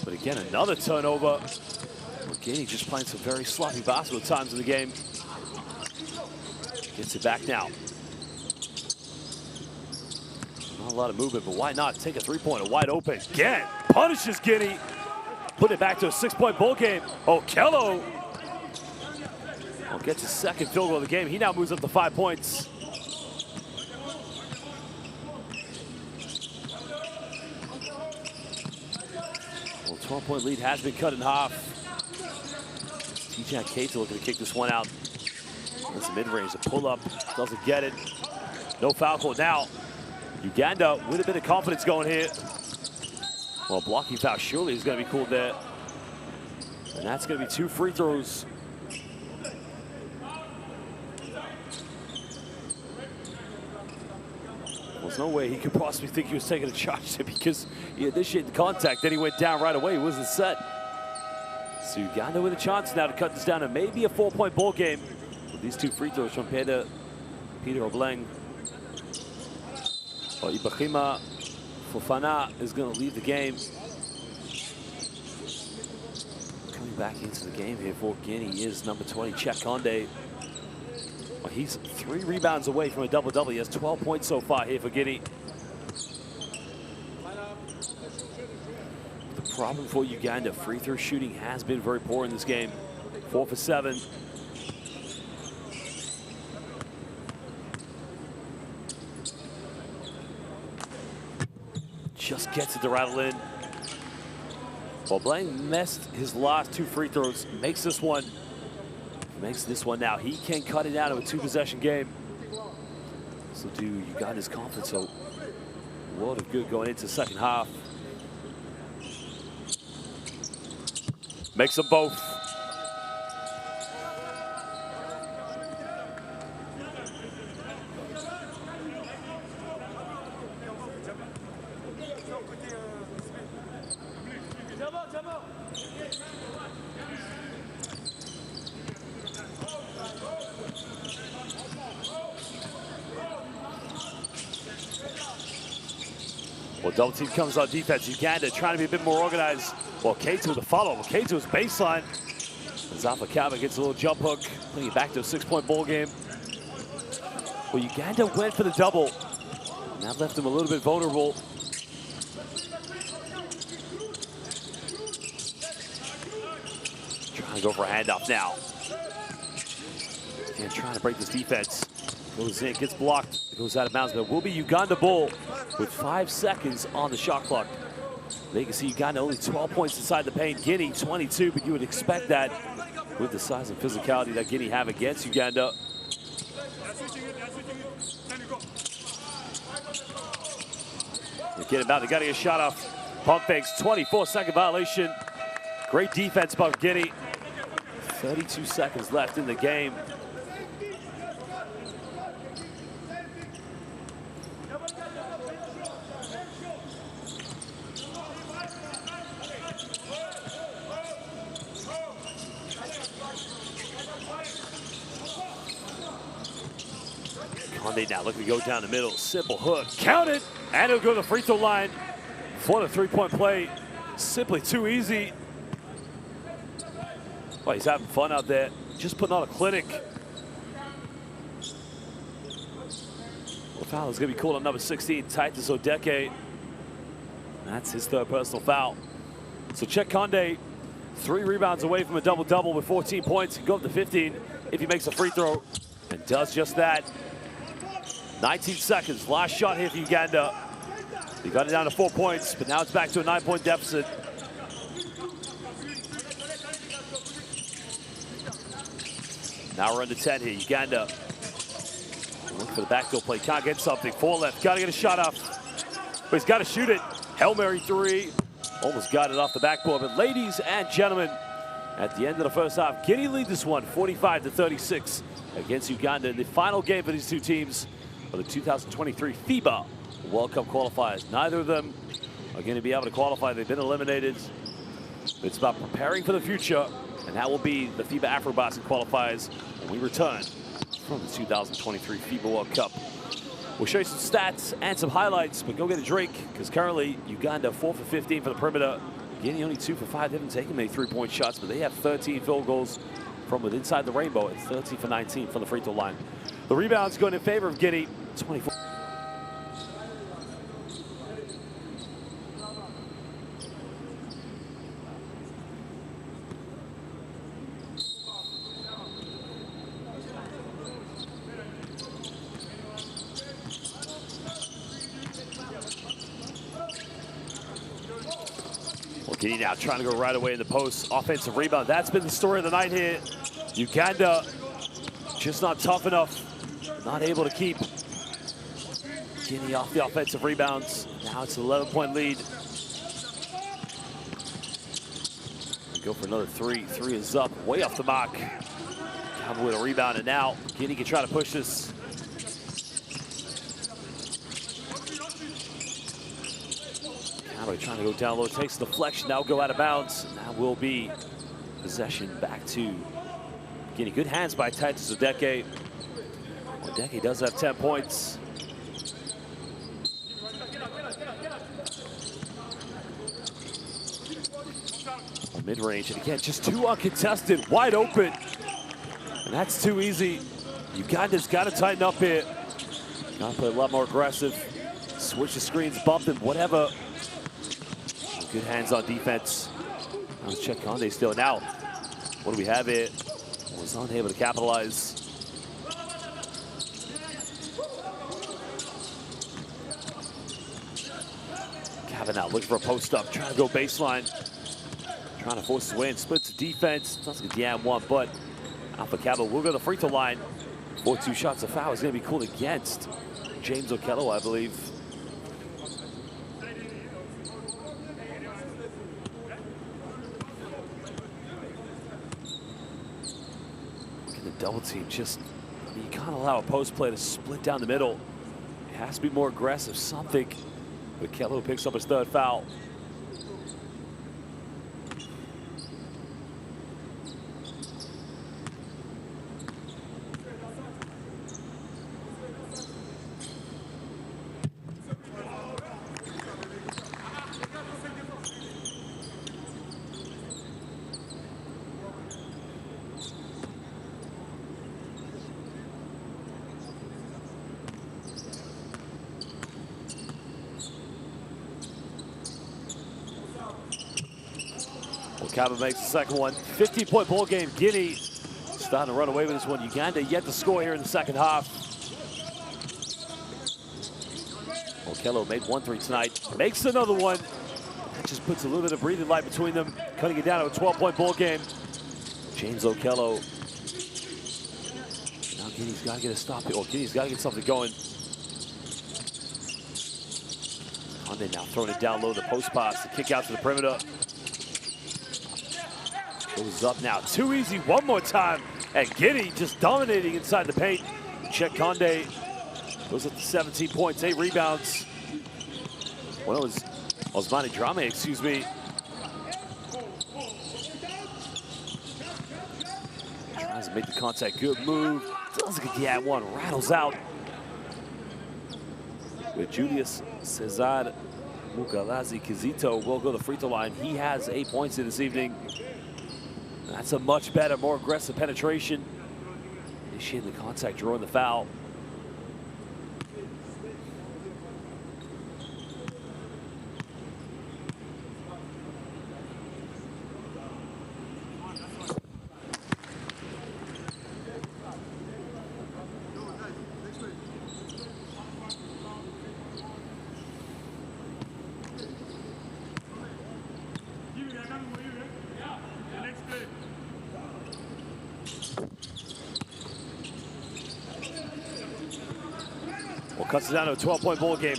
[SPEAKER 1] But again, another turnover. Guinea just playing some very sloppy basketball at times in the game. Gets it back now. Not a lot of movement, but why not take a three-pointer wide open? Again, punishes Guinea. Put it back to a 6-point ball game. Okello gets his second field goal of the game. He now moves up to 5 points. Well, 12-point lead has been cut in half. Keita looking to kick this one out. That's a mid-range, a pull-up, doesn't get it. No foul call now. Uganda with a bit of confidence going here. Well, blocking foul surely is going to be called there. And that's going to be 2 free throws. There's no way he could possibly think he was taking a charge there because he initiated the contact, then he went down right away. He wasn't set. So Uganda with a chance now to cut this down to maybe a 4-point ball game with these 2 free throws from Peter Obleng. Well, Ibrahima Fofana is going to leave the game. back into the game here for Guinea is number 20, Check Conde. Well, he's 3 rebounds away from a double-double. He has 12 points so far here for Guinea. The problem for Uganda, free throw shooting has been very poor in this game. 4 for 7. Just gets it to rattle in. Well, Blaine missed his last 2 free throws, makes this one now. He can cut it out of a 2-possession game. So do Uganda's confidence a world of good going into the second half. Makes them both. Well, double team comes on defense. Uganda trying to be a bit more organized. Well, K2 with the follow. Well, K2's baseline. As Alpha Kappa gets a little jump hook, putting it back to a 6-point ball game. Well, Uganda went for the double. And that left him a little bit vulnerable. Trying to go for a handoff now. Again, trying to break this defense. Goes in, gets blocked, goes out of bounds, but it will be Uganda ball with 5 seconds on the shot clock. They can see Uganda only 12 points inside the paint. Guinea 22, but you would expect that with the size and physicality that Guinea have against Uganda. They get him out, they gotta get a shot off. Pump fakes, 24-second violation. Great defense by Guinea. 32 seconds left in the game. Conde now looking to go down the middle. Simple hook, count it, and he'll go to the free throw line for the 3-point play. Simply too easy. Well, he's having fun out there, just putting on a clinic. Well, foul is going to be called on number 16, Titus Odeke. That's his 3rd personal foul. So Check Conde, 3 rebounds away from a double-double with 14 points. He can go up to 15 if he makes a free throw, and does just that. 19 seconds, last shot here for Uganda. He got it down to 4 points, but now it's back to a 9-point deficit. Now we're under 10 here. Uganda looking for the backdoor play. Can't get something. 4 left. Got to get a shot off. But he's got to shoot it. Hail Mary 3. Almost got it off the backboard. But ladies and gentlemen, at the end of the first half, Guinea lead this one 45-36 against Uganda in the final game for these 2 teams for the 2023 FIBA World Cup qualifiers. Neither of them are going to be able to qualify. They've been eliminated. It's about preparing for the future, and that will be the FIBA Afrobasket qualifiers when we return from the 2023 FIBA World Cup. We'll show you some stats and some highlights, but go get a drink, because currently Uganda 4 for 15 for the perimeter. Guinea only 2 for 5. They haven't taken many 3-point shots, but they have 13 field goals from within inside the rainbow and 13 for 19 from the free throw line. The rebounds going in favor of Guinea, 24. Guinea now trying to go right away in the post. Offensive rebound. That's been the story of the night here. Uganda just not tough enough. Not able to keep Guinea off the offensive rebounds. Now it's an 11-point lead. We go for another 3. 3 is up, way off the mark. Cowboy with a rebound, and now Guinea can try to push this. Cowboy trying to go down low, takes the deflection, now go out of bounds. And that will be possession back to Guinea. Good hands by Titus Odeke. Odeke does have 10 points. Mid-range, and again, just too uncontested, wide open. And that's too easy. Uganda's got to tighten up here. Got to play a lot more aggressive. Switch the screens, bump them, whatever. Good hands on defense. Let's check Conde still. Now, what do we have here? Was unable to capitalize. Kevin now looking for a post up, trying to go baseline. Trying to force his way and splits the defense. Sounds like a DM1, but Alpha Cabo will go to the free throw line. 4-2 shots of foul is going to be called against James Okello, I believe. Look at the double team. Just, I mean, you can't allow a post play to split down the middle. It has to be more aggressive, something. But Okello picks up his third foul. Kaba makes the second one. 15-point ball game. Guinea starting to run away with this one. Uganda yet to score here in the second half. Okello made 1 3 tonight. Makes another one. That just puts a little bit of breathing light between them. Cutting it down to a 12-point ball game. James Okello. Now Guinea's got to get a stop here. Or Guinea's got to get something going. Conde now throwing it down low. The post pass. The kick out to the perimeter. Goes up now, too easy one more time. And Guinea just dominating inside the paint. Check Conde goes up to 17 points, 8 rebounds. Well, it was Osmani Drame, excuse me. Tries to make the contact, good move. Does get the at one, rattles out. With Julius Cesar Mukalazi Kizito will go to the free throw line. He has 8 points in this evening. That's a much better, more aggressive penetration. Initiating the contact, drawing the foul. Cuts it down to a 12-point ball game.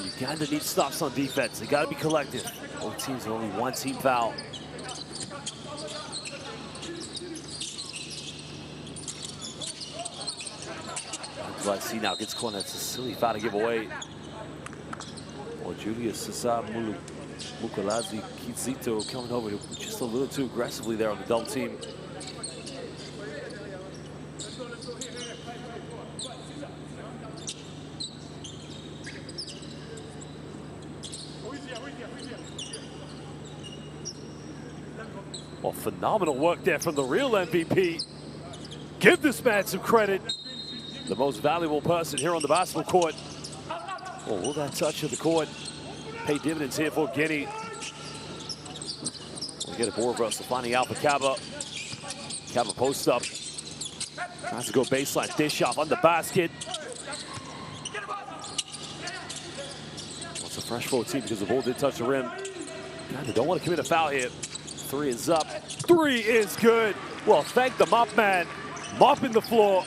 [SPEAKER 1] Uganda needs stops on defense. They got to be collective. Both teams have only 1 team foul. Let's see now, gets cornered. It's a silly foul to give away. Well, Julius Cesar Mukalazi Kizito coming over just a little too aggressively there on the double team. Well, phenomenal work there from the real MVP. Give this man some credit. The most valuable person here on the basketball court. Well, will that touch of the court pay dividends here for Guinea? We get a board for us to finding Alpha Caba. Caba posts up. Tries to go baseline, dish off on the basket. Well, it's a fresh 14 because the ball did touch the rim. God, they don't want to commit a foul here. 3 is up. 3 is good. Well, thank the mop man. Mopping the floor.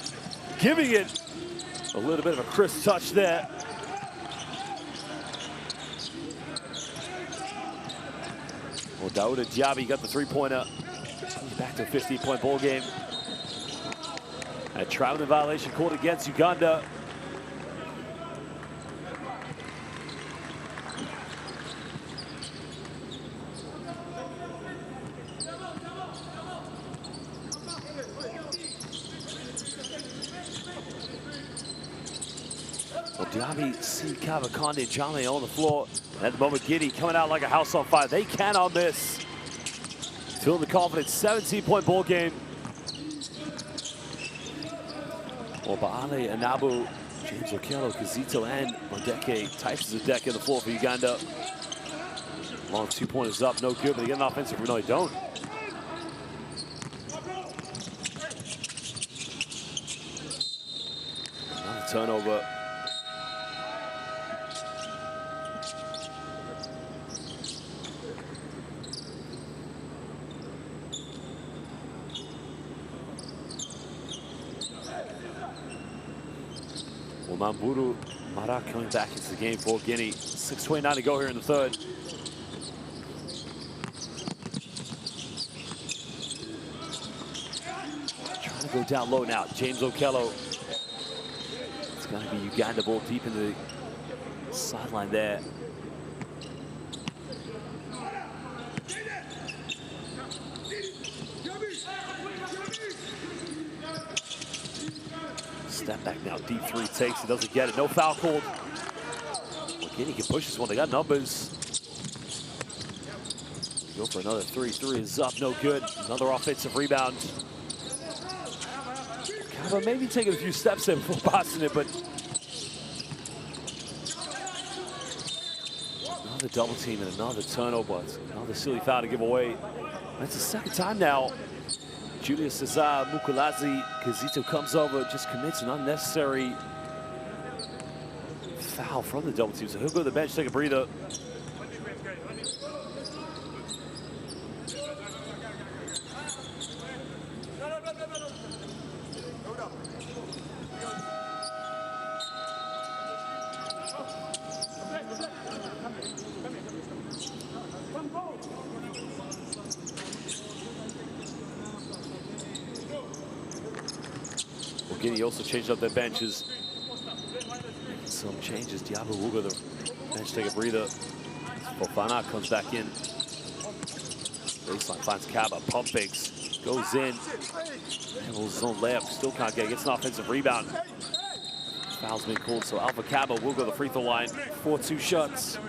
[SPEAKER 1] Giving it a little bit of a crisp touch there. Well, Daouda Diaby got the 3-pointer. He's back to a 15-point ball game. A traveling violation called against Uganda. Mugabe see Cavalcante and Jame on the floor. And at the moment, Guinea coming out like a house on fire. They cannot miss. Feeling the confidence, 17-point ball game. Obaale, Anabu, James Okello, Kazito, and Odeke. Types the deck in the floor for Uganda. Long two-pointers up, no good, but they get an offensive. No, they don't. Another turnover. Mamburu Mara coming back into the game for Guinea. 6:29 to go here in the third. Trying to go down low now. James Okello. It's going to be Uganda ball deep into the sideline there. Step back now, deep three takes it, doesn't get it, no foul called. Well, Guinea can push this one, they got numbers. Go for another three, three is up, no good. Another offensive rebound. Kaba maybe taking a few steps in before passing it, but another double team and another turnover. Another silly foul to give away. That's the second time now. Julius Cesar Mukulazi, Kazito comes over, just commits an unnecessary foul from the double team. So he'll go to the bench, take a breather. Guinea also changed up their benches. Some changes. Diablo will go to the bench, take a breather. Fofana comes back in. Baseline finds Kaba, pump fakes, goes in. Handles his own layup, still can't get it. Gets an offensive rebound. Foul's been called, so Alpha Kaba will go to the free throw line. 4-2 shots.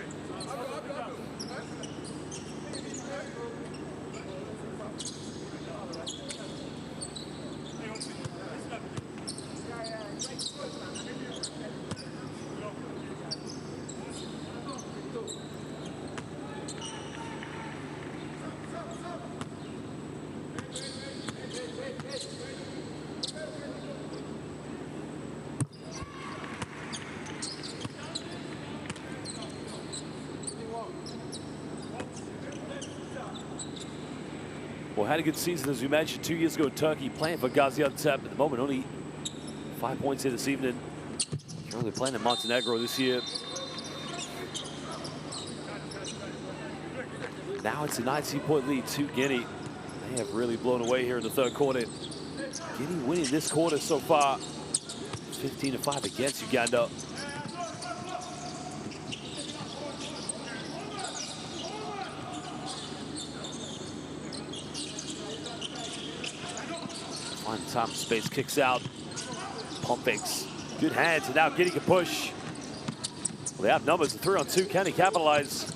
[SPEAKER 1] Well, had a good season, as we mentioned, 2 years ago in Turkey, playing for Gaziantep. At the moment, only 5 points here this evening. Currently playing in Montenegro this year. Now it's a 19-point lead to Guinea. They have really blown away here in the third quarter. Guinea winning this quarter so far, 15-5 against Uganda. Find time, space, kicks out. Pump fakes. Good hands, and now Guinea can push. Well, they have numbers, a 3-on-2. Can he capitalize?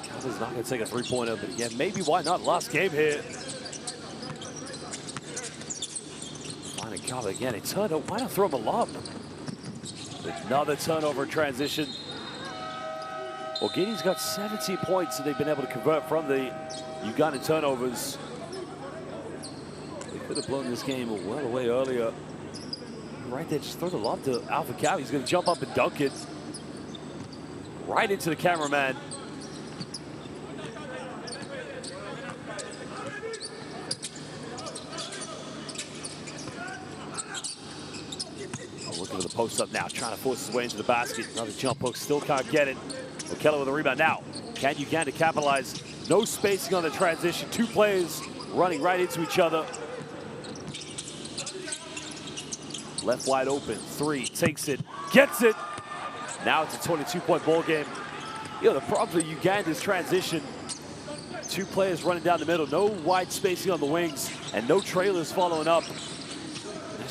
[SPEAKER 1] Kaba's not going to take a three-pointer, but again, maybe why not? Last game here. Finding Kaba again. A turnover. Why not throw him a lob? Another turnover transition. Well, Guinea's got 17 points that they've been able to convert from the Ugandan turnovers. They could have blown this game well away earlier. Right there, just throw the lob to Alpha Cow. He's going to jump up and dunk it right into the cameraman. Looking for the post up now, trying to force his way into the basket. Another jump hook, still can't get it. Okello with a rebound now. Can Uganda capitalize? No spacing on the transition. Two players running right into each other. Left wide open. Three, takes it, gets it. Now it's a 22-point ball game. You know, the problem for Uganda's transition, two players running down the middle, no wide spacing on the wings, and no trailers following up.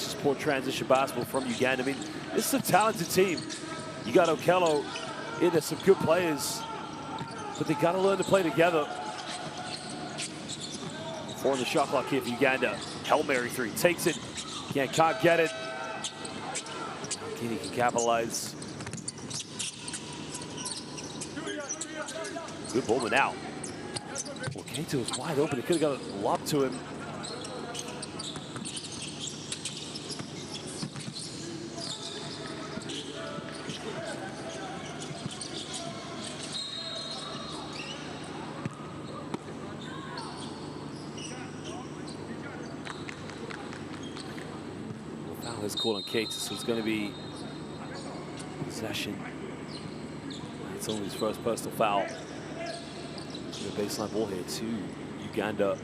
[SPEAKER 1] It's just poor transition basketball from Uganda. I mean, this is a talented team. You got Okello in there, some good players, but they got to learn to play together. 4 in the shot clock here for Uganda. Hail Mary 3, takes it. Can't get it. Guinea can capitalize. Good ball now. Well, Keita was wide open. He could have got a lob to him. Foul is called on Keita, so it's going to be possession. It's only his first personal foul. The baseline ball here to Uganda.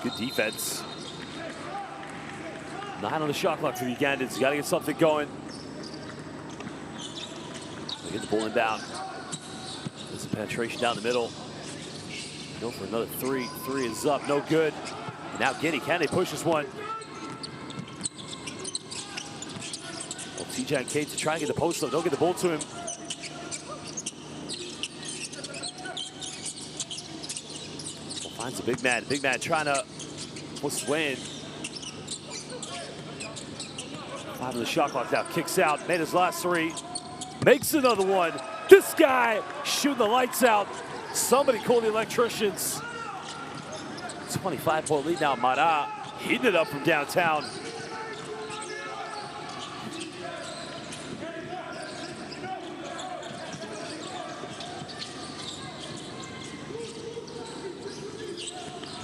[SPEAKER 1] Good defense. 9 on the shot clock for the Ugandans. You got to get something going. They get the ball inbound. There's some penetration down the middle. Go for another 3. 3 is up, no good. And now Guinea, can they push this one? Well, TJ and Keita try to get the post up. Don't get the ball to him. Well, finds the big man. Big man trying to push Wayne. 5 on the shot clock now. Kicks out. Made his last 3. Makes another one. This guy shooting the lights out. Somebody call the electricians. 25-point lead now. Mara heating it up from downtown.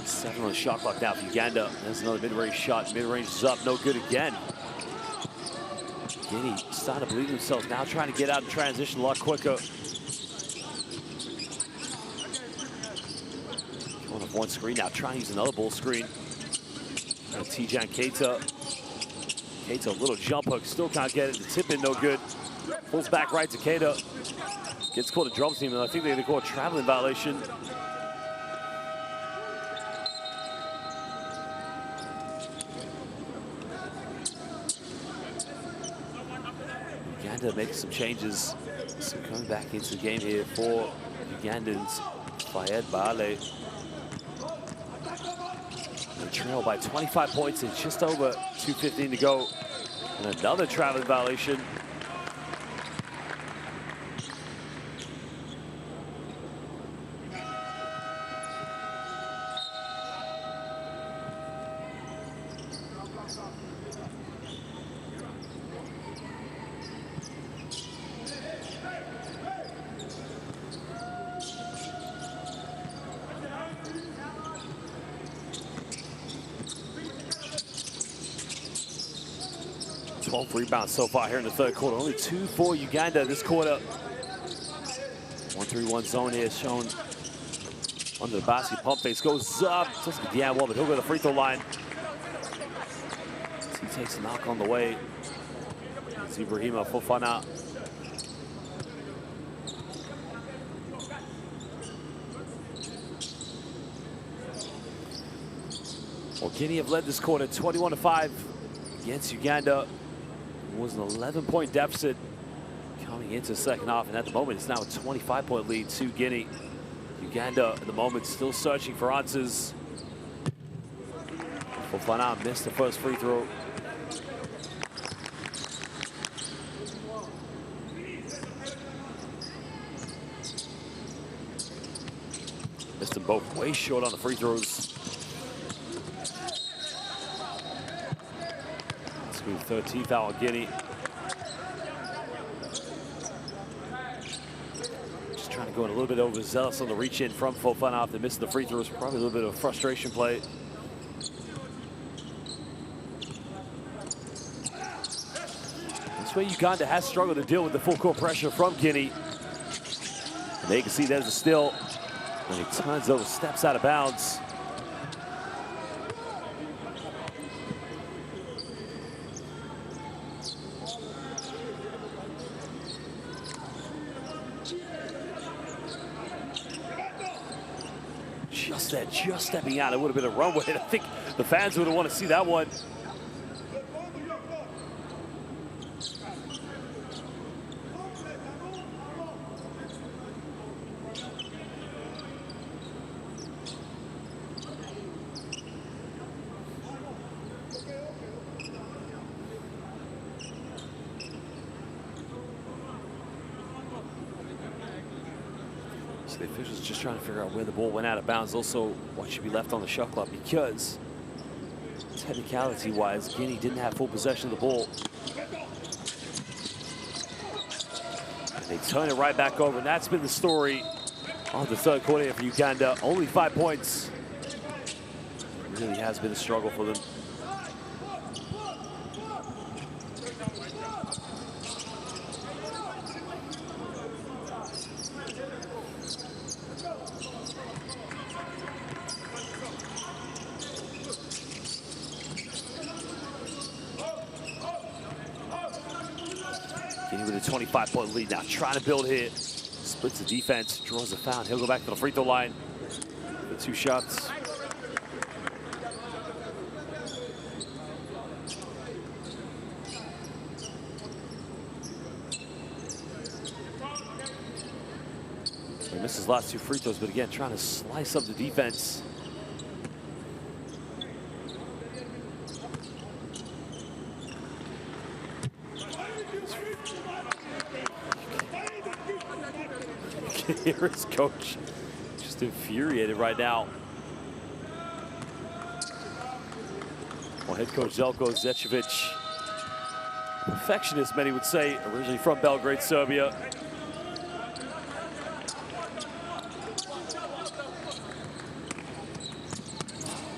[SPEAKER 1] Seven on the shot clock now for Uganda. There's another mid-range shot. Mid-range is up, no good again. Guinea starting to believe in themselves now, trying to get out and transition a lot quicker. Going up one screen now, trying to use another ball screen. And TJ and Keita. Keita, a little jump hook, still can't get it. The tip in, no good. Pulls back right to Keita. Gets called a drum team, and I think they're going to call a traveling violation. Uganda making some changes. So coming back into the game here for Ugandans. Fayed Bale. They trail by 25 points and just over 2:15 to go. And another traveling violation. Rebounds so far here in the third quarter. Only 2 for Uganda this quarter. 1-3-1 zone here shown under the basket. Pump face goes up. Doesn't get the end well, but he'll go to the free throw line. He takes a knock on the way. It's Ibrahima Fofana. Well, Guinea have led this quarter 21-5 against Uganda. It was an 11-point deficit coming into the second half, and at the moment it's now a 25-point lead to Guinea. Uganda at the moment still searching for answers. Fofana missed the first free throw. Missed them both, way short on the free throws. Third team foul on Guinea. Just trying to go in a little bit overzealous on the reach in from Fofana after missing the free throws. Probably a little bit of a frustration play. This way Uganda has struggled to deal with the full court pressure from Guinea. And they can see there's a steal. And he turns over, steps out of bounds. said, just stepping out. It would have been a runway. I think the fans would have wanted to see that one. So the officials just trying to figure out where the ball went out of bounds. Also, what should be left on the shot clock, because technicality-wise, Guinea didn't have full possession of the ball. And they turn it right back over, and that's been the story of the third quarter for Uganda. Only 5 points. It really has been a struggle for them. Guinea with a 25-point lead now, trying to build here. Splits the defense, draws a foul. He'll go back to the free throw line for 2 shots. He misses his last 2 free throws, but again, trying to slice up the defense. Here is coach just infuriated right now. Well, head coach Zeljko Zečević, perfectionist, many would say, originally from Belgrade, Serbia.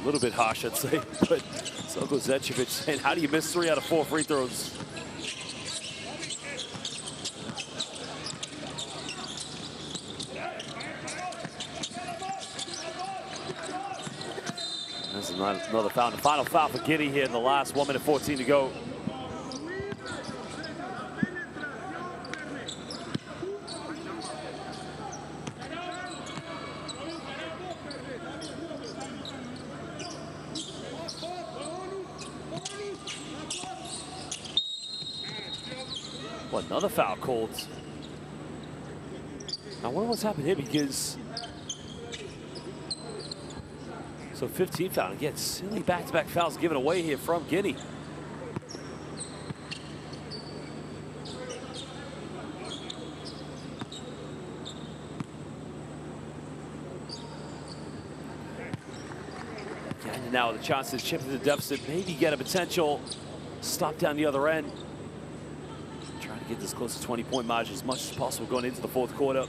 [SPEAKER 1] A little bit harsh, I'd say, but Zeljko Zečević saying, how do you miss 3 out of 4 free throws? This is another foul. The final foul for Guinea here in the last 1 minute 14 to go. Well, another foul called. I wonder what's happened here, because so 15 foul. Again, silly back-to-back fouls given away here from Guinea. And now the chance to chip to the deficit, maybe get a potential stop down the other end. Trying to get this close to 20-point margin as much as possible going into the 4th quarter.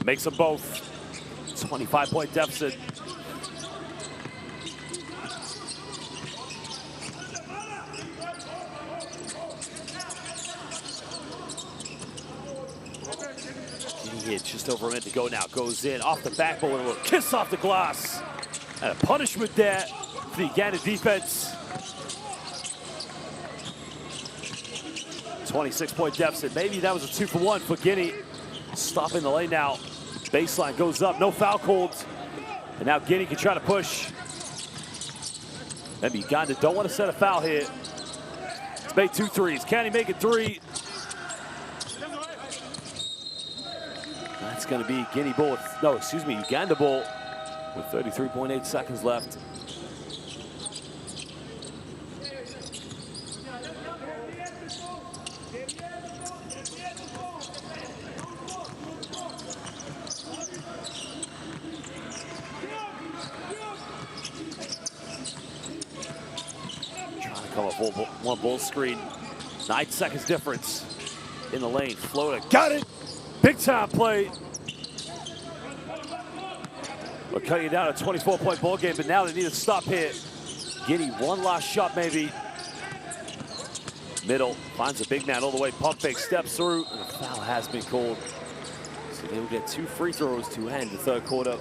[SPEAKER 1] Makes them both. 25-point deficit. Here, just over a minute to go now. Goes in off the backboard with a little kiss off the glass. And a punishment there for the Uganda defense. 26-point deficit. Maybe that was a 2-for-1 for Guinea. Stopping the lane now. Baseline goes up, no foul called. And now Guinea can try to push. Maybe Uganda don't want to set a foul here. He's made 2 threes. Can he make it 3? That's going to be Guinea ball. Uganda ball with 33.8 seconds left. Come up one ball screen. 9 seconds difference in the lane. Floater, got it! Big time play. We're cutting it down a 24-point ball game, but now they need a stop here. Guinea, one last shot maybe. Middle, finds a big man all the way, pump fake, steps through, and a foul has been called. So they will get 2 free throws to end the 3rd quarter.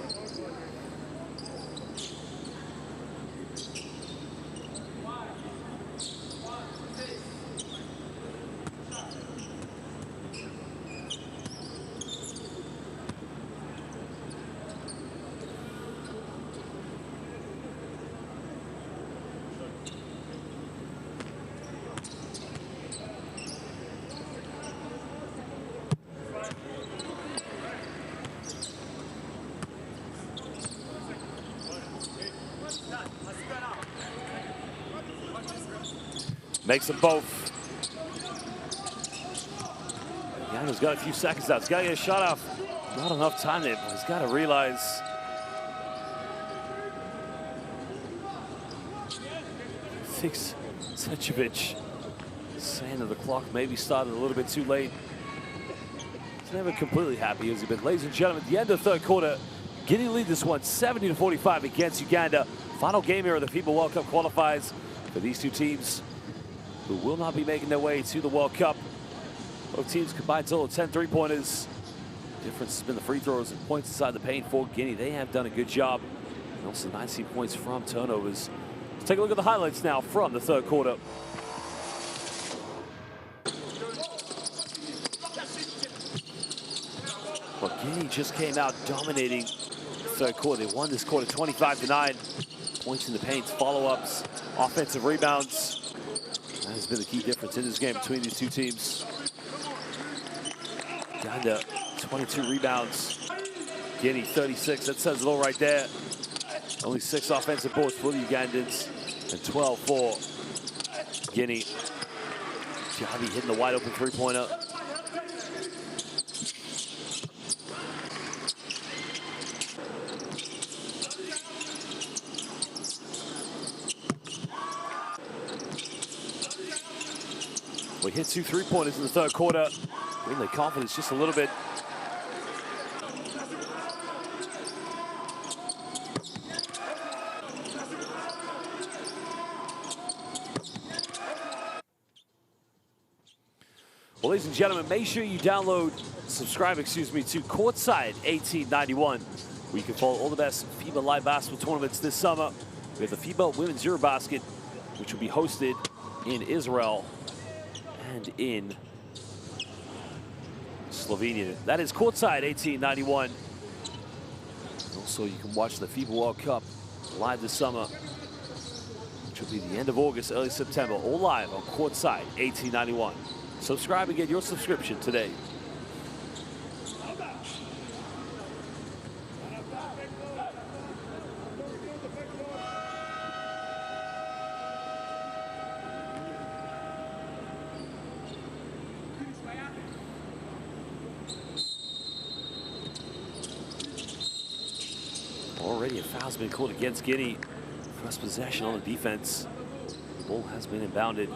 [SPEAKER 1] Makes them both. Uganda's got a few seconds out. He's got to get a shot off. Not enough time there, but he's got to realize. Thinks Zečević saying that the clock maybe started a little bit too late. He's never completely happy, has he been? Ladies and gentlemen, at the end of the third quarter, Guinea lead this one 70-45 against Uganda. Final game here of the FIBA World Cup qualifiers for these two teams who will not be making their way to the World Cup. Both teams combined total of 10 3-pointers. Difference has been the free throws and points inside the paint for Guinea. They have done a good job. And also 19 points from turnovers. Let's take a look at the highlights now from the third quarter. Well, Guinea just came out dominating the third quarter. They won this quarter 25-9. Points in the paint, follow-ups, offensive rebounds. That has been the key difference in this game between these two teams. Uganda, 22 rebounds. Guinea, 36. That says it all right there. Only 6 offensive boards for the Ugandans and 12 for Guinea. Javi hitting the wide open three-pointer. We hit 2 3-pointers in the third quarter. Bring their confidence just a little bit. Well, ladies and gentlemen, make sure you subscribe to Courtside 1891, where you can follow all the best FIBA live basketball tournaments this summer. We have the FIBA Women's Eurobasket, which will be hosted in Israel and in Slovenia. That is Courtside 1891. Also, you can watch the FIBA World Cup live this summer, which will be the end of August, early September, all live on Courtside 1891. Subscribe and get your subscription today. Already a foul's been called against Guinea. First possession on the defense. The ball has been inbounded.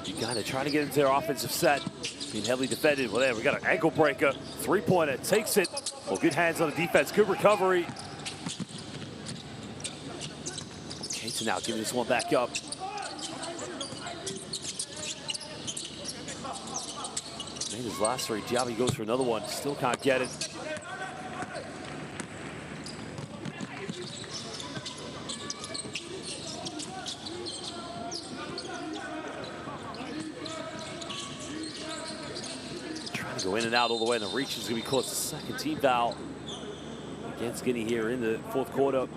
[SPEAKER 1] Uganda trying to get into their offensive set, being heavily defended. Well, there we got an ankle breaker, three-pointer, takes it. Well, good hands on the defense, good recovery. Keita now giving this one back up. Made his last three. Diaby goes for another one, still can't get it. Go in and out all the way, and the reach is going to be close. Second team foul against Guinea here in the fourth quarter.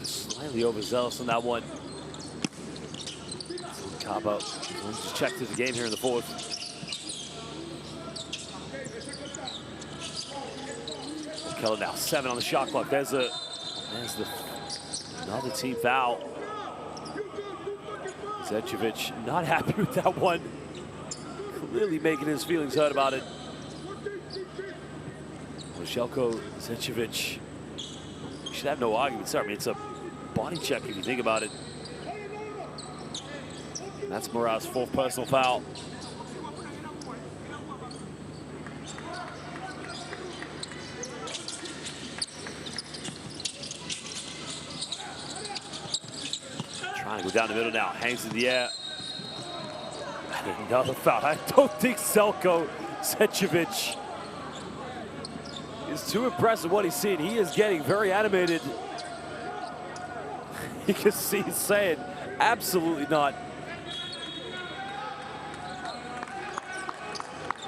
[SPEAKER 1] Just slightly overzealous on that one. Cabo just checked through the game here in the fourth. Keller now 7 on the shot clock. There's another team foul. Zečević not happy with that one. Clearly making his feelings hurt about it. Željko Zečević should have no arguments. I mean, it's a body check if you think about it. And that's Murat's 4th personal foul. Go down the middle now, hangs in the air. And another foul. I don't think Selko Sechovic is too impressed with what he's seen. He is getting very animated. You can see he's saying, absolutely not.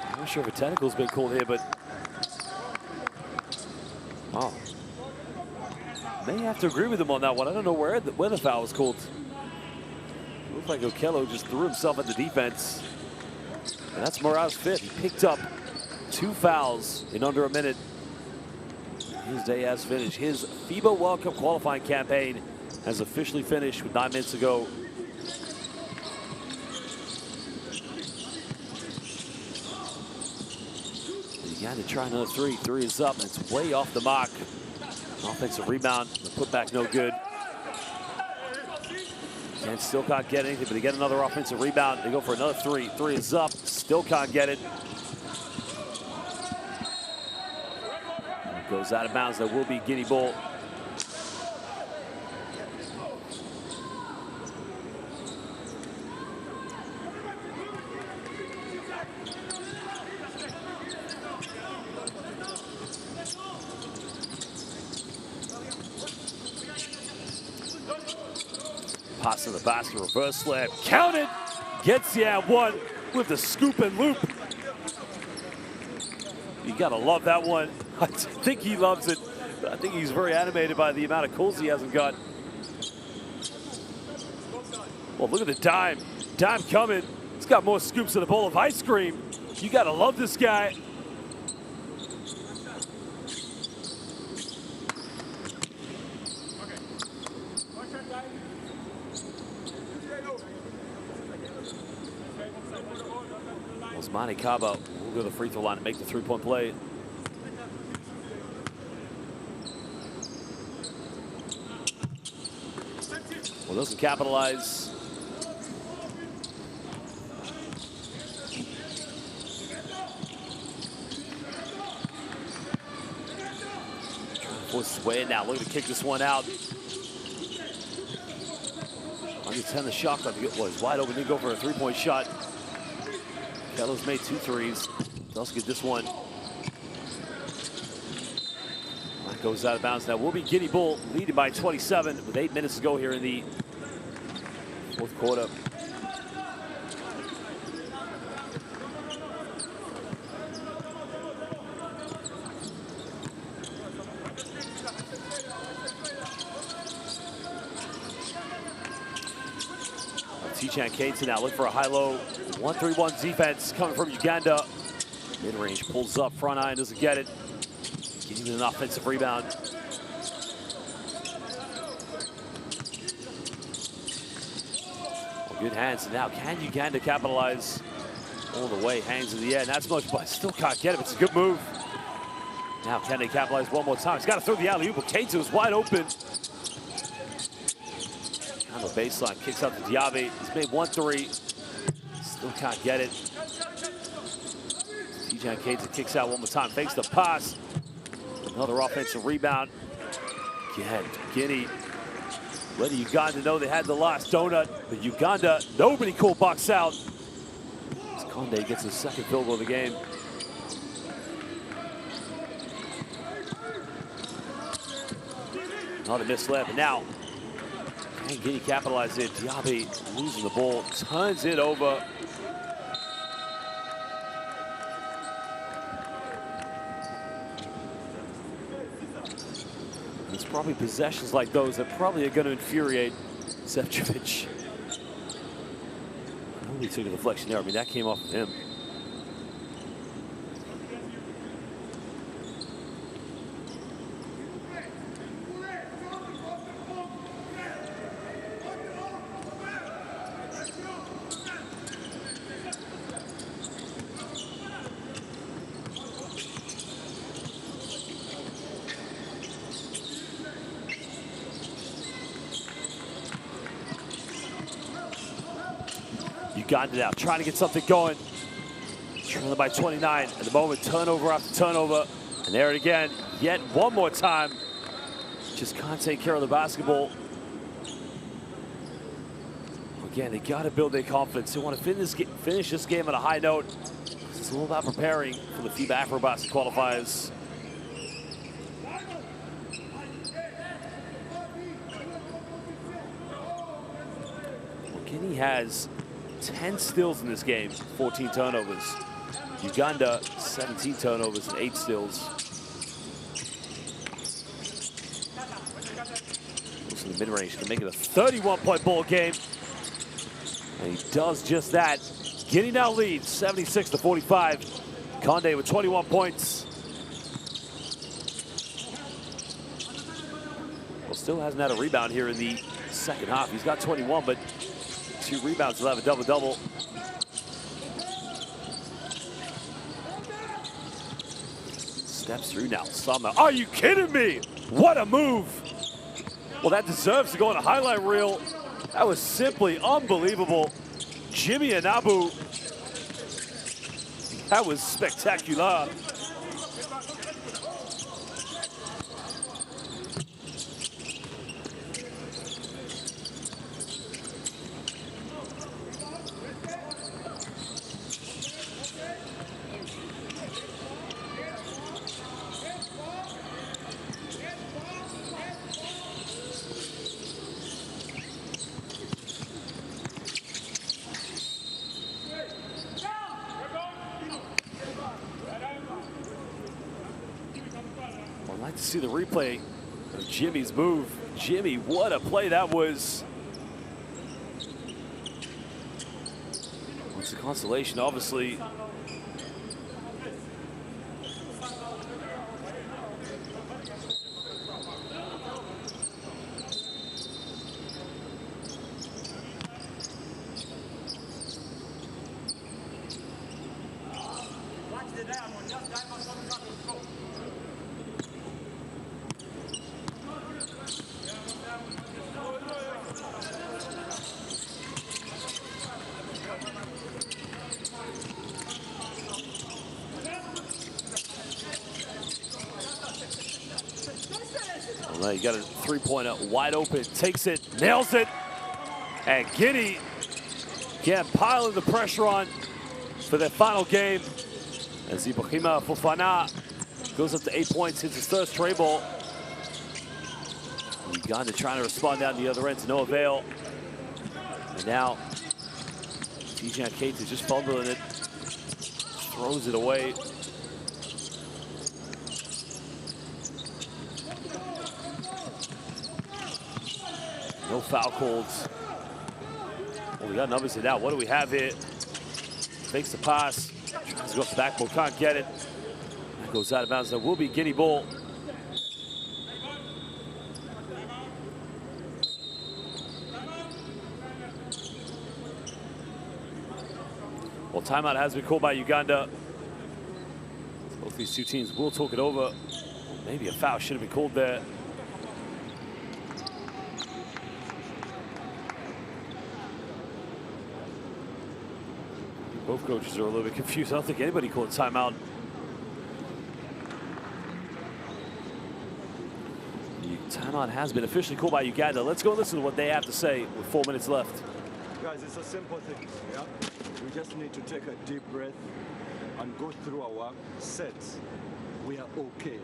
[SPEAKER 1] I'm not sure if a technical's been called here, but wow. May have to agree with him on that one. I don't know where the foul was called. Looked like Okello just threw himself at the defense. And that's Morales' fifth. He picked up 2 fouls in under a minute. His day has finished. His FIBA World Cup qualifying campaign has officially finished with 9 minutes to go. Uganda trying another three. 3 is up, and it's way off the mark. Offensive rebound, the putback no good. And still can't get anything, but they get another offensive rebound. They go for another 3. 3 is up, still can't get it. It goes out of bounds. There will be Guinea ball. Pass to the basket, reverse slam, counted, gets the and one with the scoop and loop. You gotta love that one. I think he loves it. I think he's very animated by the amount of calls he hasn't got. Well, look at the dime. Dime coming. He's got more scoops than a bowl of ice cream. You gotta love this guy. Osmani Kaba will go to the free throw line and make the 3-point play. Well, doesn't capitalize. Trying to force his way in now. Looking to kick this one out. Under 10, the shot clock was wide open. Didn't go for a 3-point shot. Kello's made 2 threes. Does get this one. That goes out of bounds. Now will be Guinea Bull leading by 27 with 8 minutes to go here in the 4th quarter. T-Chan Caton now look for a high-low 1-3-1 defense coming from Uganda. Mid-range pulls up, front iron doesn't get it. Getting an offensive rebound. Well, good hands. And now can Uganda capitalize? All the way, hangs in the air. Not as much, but still can't get it. It's a good move. Now can they capitalize one more time? He's got to throw the alley-oop, but Caton is wide open. On the baseline, kicks out to Diaby. He's made 1 3. Still can't get it. T-Chan Caton kicks out one more time, fakes the pass. Another offensive rebound. Again, Guinea letting Uganda know they had the last donut. But Uganda, nobody called box out. As Conde gets his 2nd field goal of the game. Another missed layup, and now can Guinea capitalize it. Diaby losing the ball, turns it over. It's probably possessions like those that probably are going to infuriate Sechovic. I know he took a deflection there. I mean, that came off of him. Uganda now trying to get something going. Trailing by 29 at the moment. Turnover after turnover. And there it again. Yet one more time. Just can't take care of the basketball. Again, they got to build their confidence. They want to finish this game on a high note. It's all about preparing for the FIBA Afrobasket qualifiers. Well, Guinea has 10 steals in this game, 14 turnovers. Uganda, 17 turnovers and 8 steals. In the mid-range can make it a 31-point ball game. And he does just that. Guinea now leads 76-45. Conde with 21 points. Well, still hasn't had a rebound here in the second half. He's got 21, but 2 rebounds. He'll have a double-double. Steps through now. Sama. Are you kidding me? What a move! Well, that deserves to go on a highlight reel. That was simply unbelievable. Jimmy and Abu. That was spectacular. I'd like to see the replay of Jimmy's move. Jimmy, what a play that was. It's a consolation, obviously. Well, you got a three-pointer wide open, takes it, nails it. And Guinea, again, piling the pressure on for their final game. As Ibrahima Fofana goes up to 8 points, hits his first tray ball. Uganda trying to respond down the other end to no avail. And now, Tijan Keita just fumbling it, throws it away. No foul calls. Well, we got numbers here now. What do we have here? Fakes the pass. Tries to go off the backboard. Can't get it. That goes out of bounds. That will be Guinea ball. Well, timeout has been called by Uganda. Both these two teams will talk it over. Maybe a foul should have been called there. Both coaches are a little bit confused. I don't think anybody called a timeout. The timeout has been officially called by Uganda. Let's go listen to what they have to say with 4 minutes left.
[SPEAKER 2] Guys, it's a simple thing, yeah? We just need to take a deep breath and go through our sets. We are okay.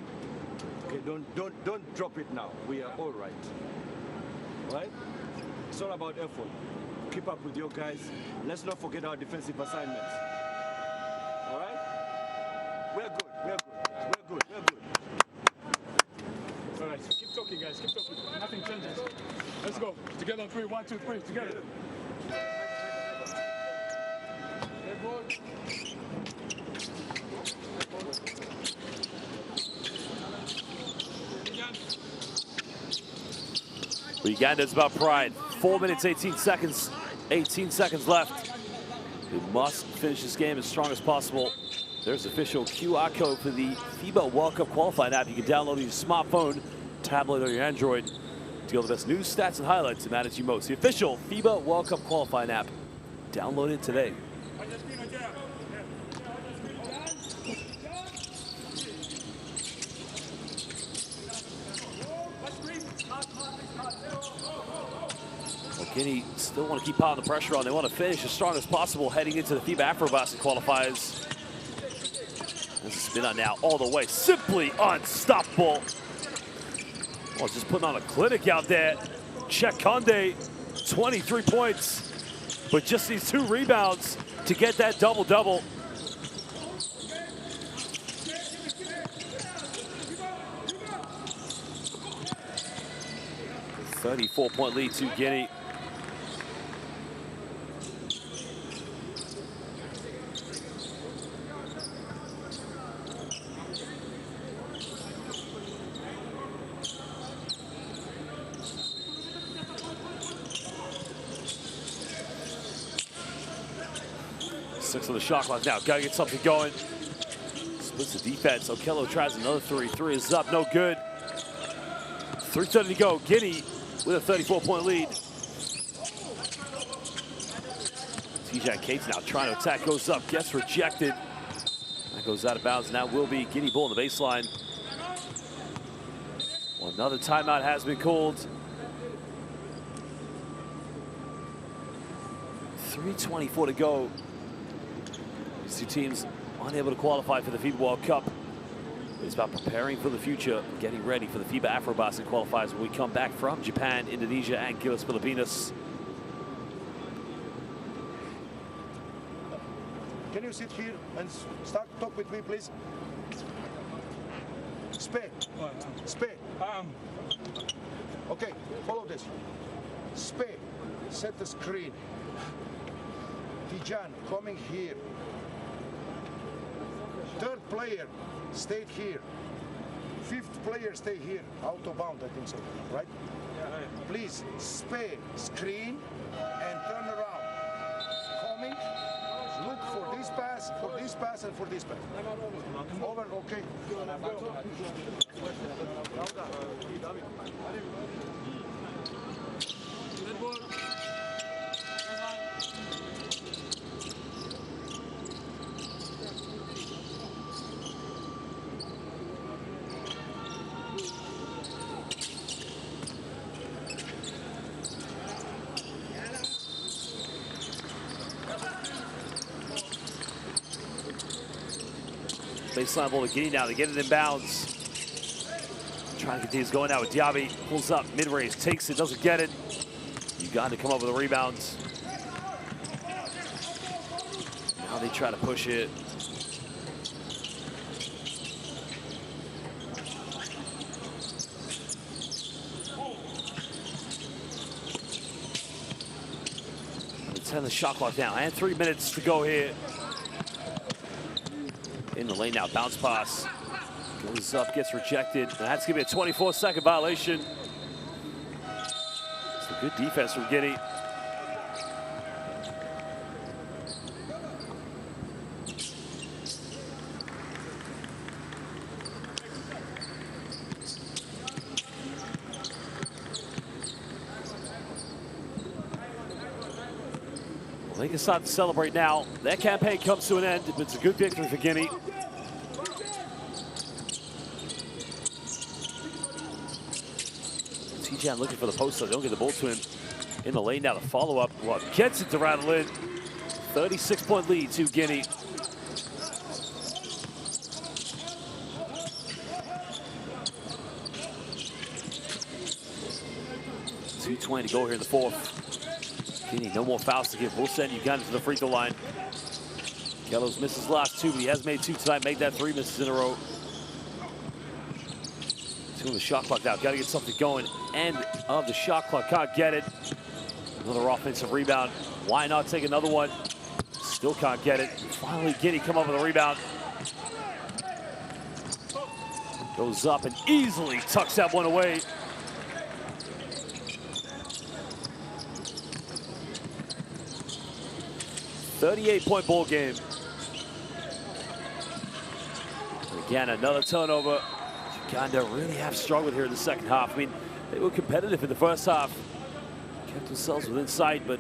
[SPEAKER 2] Okay, don't drop it now. We are all right. Right? It's all about effort. Keep up with your guys. Let's not forget our defensive assignments. All right? We're good. We're good. We're good. We're good.
[SPEAKER 4] It's all right. Keep talking, guys. Keep talking. Nothing changes. Let's go. Together on 3. 1, 2, 3. Together.
[SPEAKER 1] Uganda's about pride. 4 minutes, 18 seconds. 18 seconds left. We must finish this game as strong as possible. There's official QR code for the FIBA World Cup qualifying app. You can download it on your smartphone, tablet, or your Android to get the best news, stats, and highlights to manage you most. The official FIBA World Cup qualifying app. Download it today. Guinea still want to keep piling the pressure on. They want to finish as strong as possible heading into the FIBA AfroBasket qualifiers. This is spin on now all the way. Simply unstoppable. Well, just putting on a clinic out there. Check Conde, 23 points, but just these 2 rebounds to get that double-double. 34-point lead to Guinea. Six on the shot clock now. Got to get something going. Splits the defense. Okello tries another 3. 3 is up, no good. 3:30 to go. Guinea with a 34-point lead. TJ Cates now trying to attack, goes up, gets rejected. That goes out of bounds, and that will be Guinea ball on the baseline. Well, another timeout has been called. 3:24 to go. These 2 teams unable to qualify for the FIBA World Cup. It's about preparing for the future, getting ready for the FIBA AfroBasket qualifiers when we come back from Japan, Indonesia, and Gilas Filipinas.
[SPEAKER 3] Can you sit here and start to talk with me, please? Spay. Spay. Okay, follow this. Spay, set the screen. Tijan coming here. 3rd player stayed here. 5th player stay here. Out of bound, I think so, right? Yeah, right. Please, spay screen and turn around. Coming, look for this pass, and for this pass. Over, okay.
[SPEAKER 1] Baseline ball to Guinea now. They get it in bounds. Trying to get these going now with Diaby. Pulls up, mid-range, takes it, doesn't get it. Uganda come up with a rebound. Now they try to push it. It's 10 the shot clock now, and 3 minutes to go here. In the lane now, bounce pass. Goes up, gets rejected. That's gonna be a 24-second violation. It's a good defense from Guinea. Well, they can start to celebrate now. That campaign comes to an end, but it's a good victory for Guinea. TJ looking for the post, so they don't get the ball to him. In the lane now, the follow-up. Well, gets it to rattle in. 36-point lead to Guinea. .220 to go here in the 4th. Guinea, no more fouls to give. We'll send Uganda to the free throw line. Kello's missed his last 2, but he has made 2 tonight. Make that 3 misses in a row. 2 on the shot clock now. Got to get something going. End of the shot clock. Can't get it. Another offensive rebound. Why not take another one? Still can't get it. Finally, Guinea come up with a rebound. Goes up and easily tucks that one away. .38-point ball game. And again, another turnover. Uganda really have struggled here in the second half. I mean, they were competitive in the first half. Kept themselves within sight, but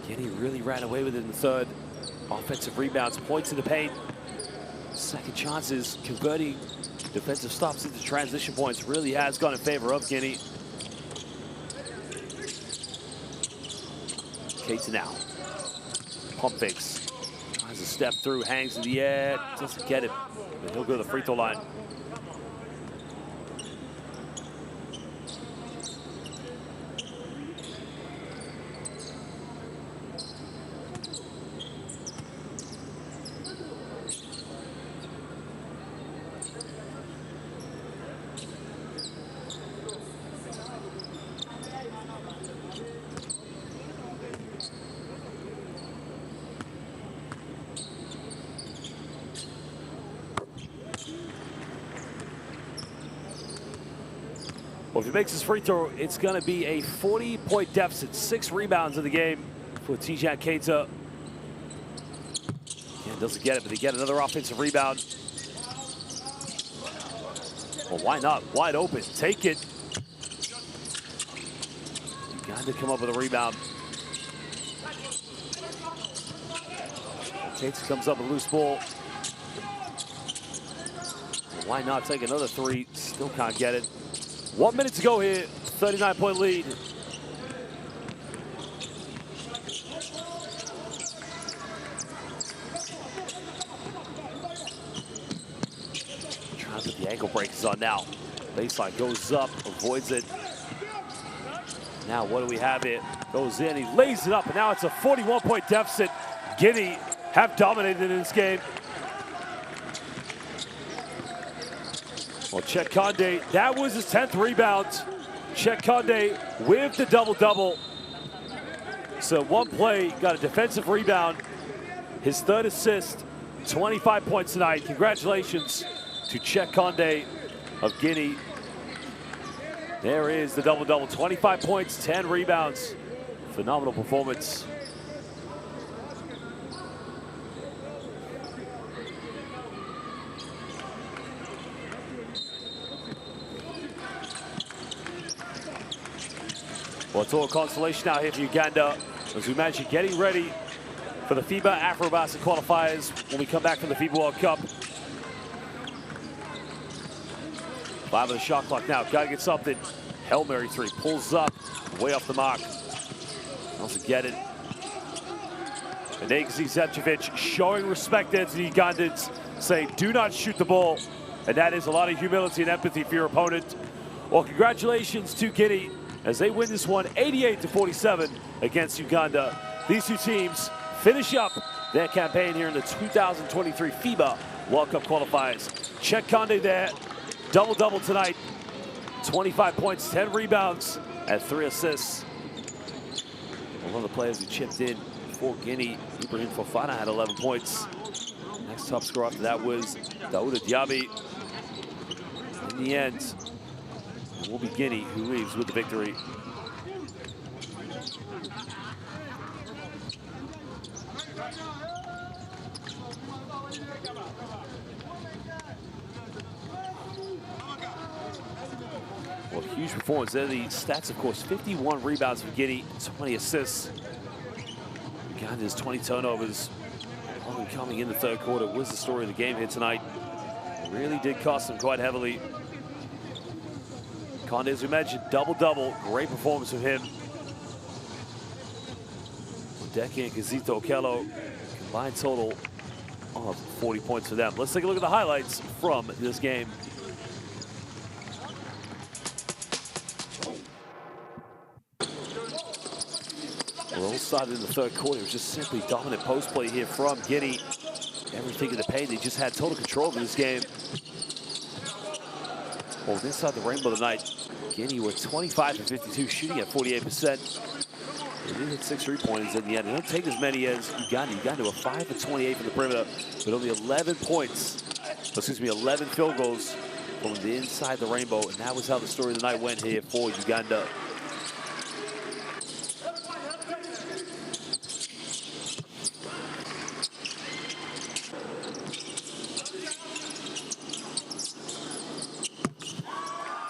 [SPEAKER 1] Guinea really ran away with it in the 3rd. Offensive rebounds, points in the paint. Second chances, converting defensive stops into transition points really has gone in favor of Guinea. Keita now. Pump fakes. Tries to step through, hangs in the air, doesn't get it. But he'll go to the free throw line. Well, if he makes his free throw, it's going to be a 40-point deficit. 6 rebounds in the game for Tijan Keita. Yeah, doesn't get it, but they get another offensive rebound. Well, why not? Wide open. Take it. Uganda come up with a rebound. Keita comes up with a loose ball. Well, why not take another 3? Still can't get it. 1 minute to go here, 39-point lead. Trying to put the ankle breakers on now. Baseline goes up, avoids it. Now what do we have here? Goes in, he lays it up, and now it's a 41-point deficit. Guinea have dominated in this game. Well, Chet Conde, that was his 10th rebound. Chet Conde with the double-double. So one play, got a defensive rebound. His 3rd assist, 25 points tonight. Congratulations to Chet Conde of Guinea. There is the double-double, 25 points, 10 rebounds. Phenomenal performance. Well, it's all consolation out here for Uganda, as we mentioned, getting ready for the FIBA Afro-Basket qualifiers when we come back from the FIBA World Cup. 5 on the shot clock now. Got to get something. Hail Mary 3 pulls up, way off the mark. Doesn't get it. And Nagasi Zepcevic showing respect there to the Ugandans, saying, do not shoot the ball. And that is a lot of humility and empathy for your opponent. Well, congratulations to Guinea as they win this one 88-47 against Uganda. These two teams finish up their campaign here in the 2023 FIBA World Cup qualifiers. Chet Conde there, double-double tonight. 25 points, 10 rebounds, and 3 assists. One of the players who chipped in for Guinea, Ibrahim Fofana, had 11 points. Next top scorer after that was Daouda Diaby. In the end, it will be Guinea who leaves with the victory. Well, huge performance there. The stats, of course, 51 rebounds for Guinea, 20 assists. Uganda's 20 turnovers. Only coming in the 3rd quarter was the story of the game here tonight. It really did cost them quite heavily. Conde, as we mentioned, double-double. Great performance from him. Deki and Kazito Okello, combined total of 40 points for them. Let's take a look at the highlights from this game. Well, all started in the 3rd quarter. It was just simply dominant post play here from Guinea. Everything in the paint. They just had total control of this game. Well, inside the rainbow tonight, Guinea were 25-52, shooting at 48%. They did hit 6 3-pointers in the end. They don't take as many as Uganda. Uganda were 5-28 from the perimeter, but only 11 points. Excuse me, 11 field goals from the inside the rainbow, and that was how the story of the night went here for Uganda.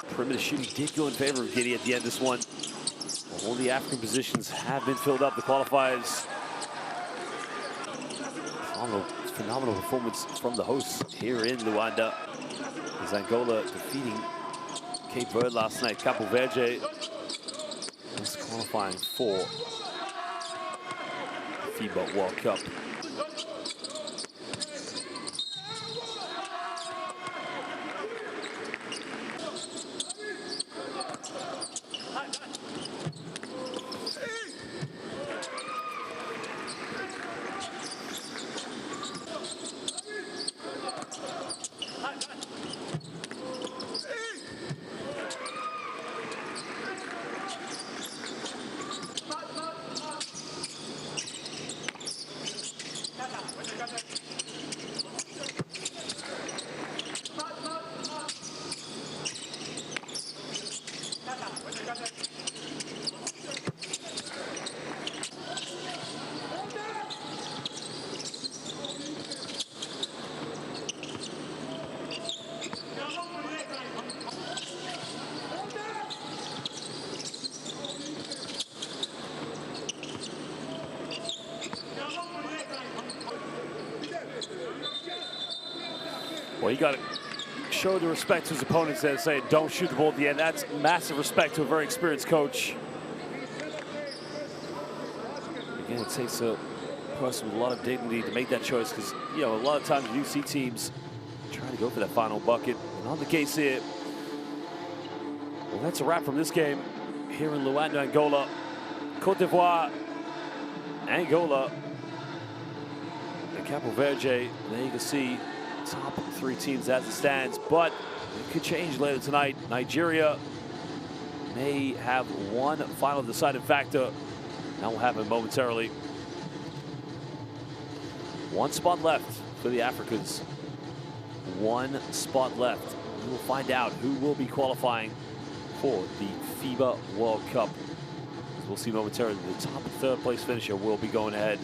[SPEAKER 1] Perimeter shooting did go in favor of Guinea at the end of this one. All the African positions have been filled up. The qualifiers. Phenomenal performance from the hosts here in Luanda. As Angola defeating Cape Verde last night. Cabo Verde is qualifying for FIBA World Cup. Well, you got to show the respect to his opponents and say, don't shoot the ball at the end. That's massive respect to a very experienced coach. Again, it takes a person with a lot of dignity to make that choice because, you know, a lot of times you see teams trying to go for that final bucket. And on the case here, well, that's a wrap from this game here in Luanda, Angola. Côte d'Ivoire, Angola, and Cabo Verde. There you can see top three teams as it stands, but it could change later tonight. Nigeria may have one final deciding factor. That will happen momentarily. One spot left for the Africans. One spot left. We will find out who will be qualifying for the FIBA World Cup. As we'll see momentarily, the top third place finisher will be going ahead.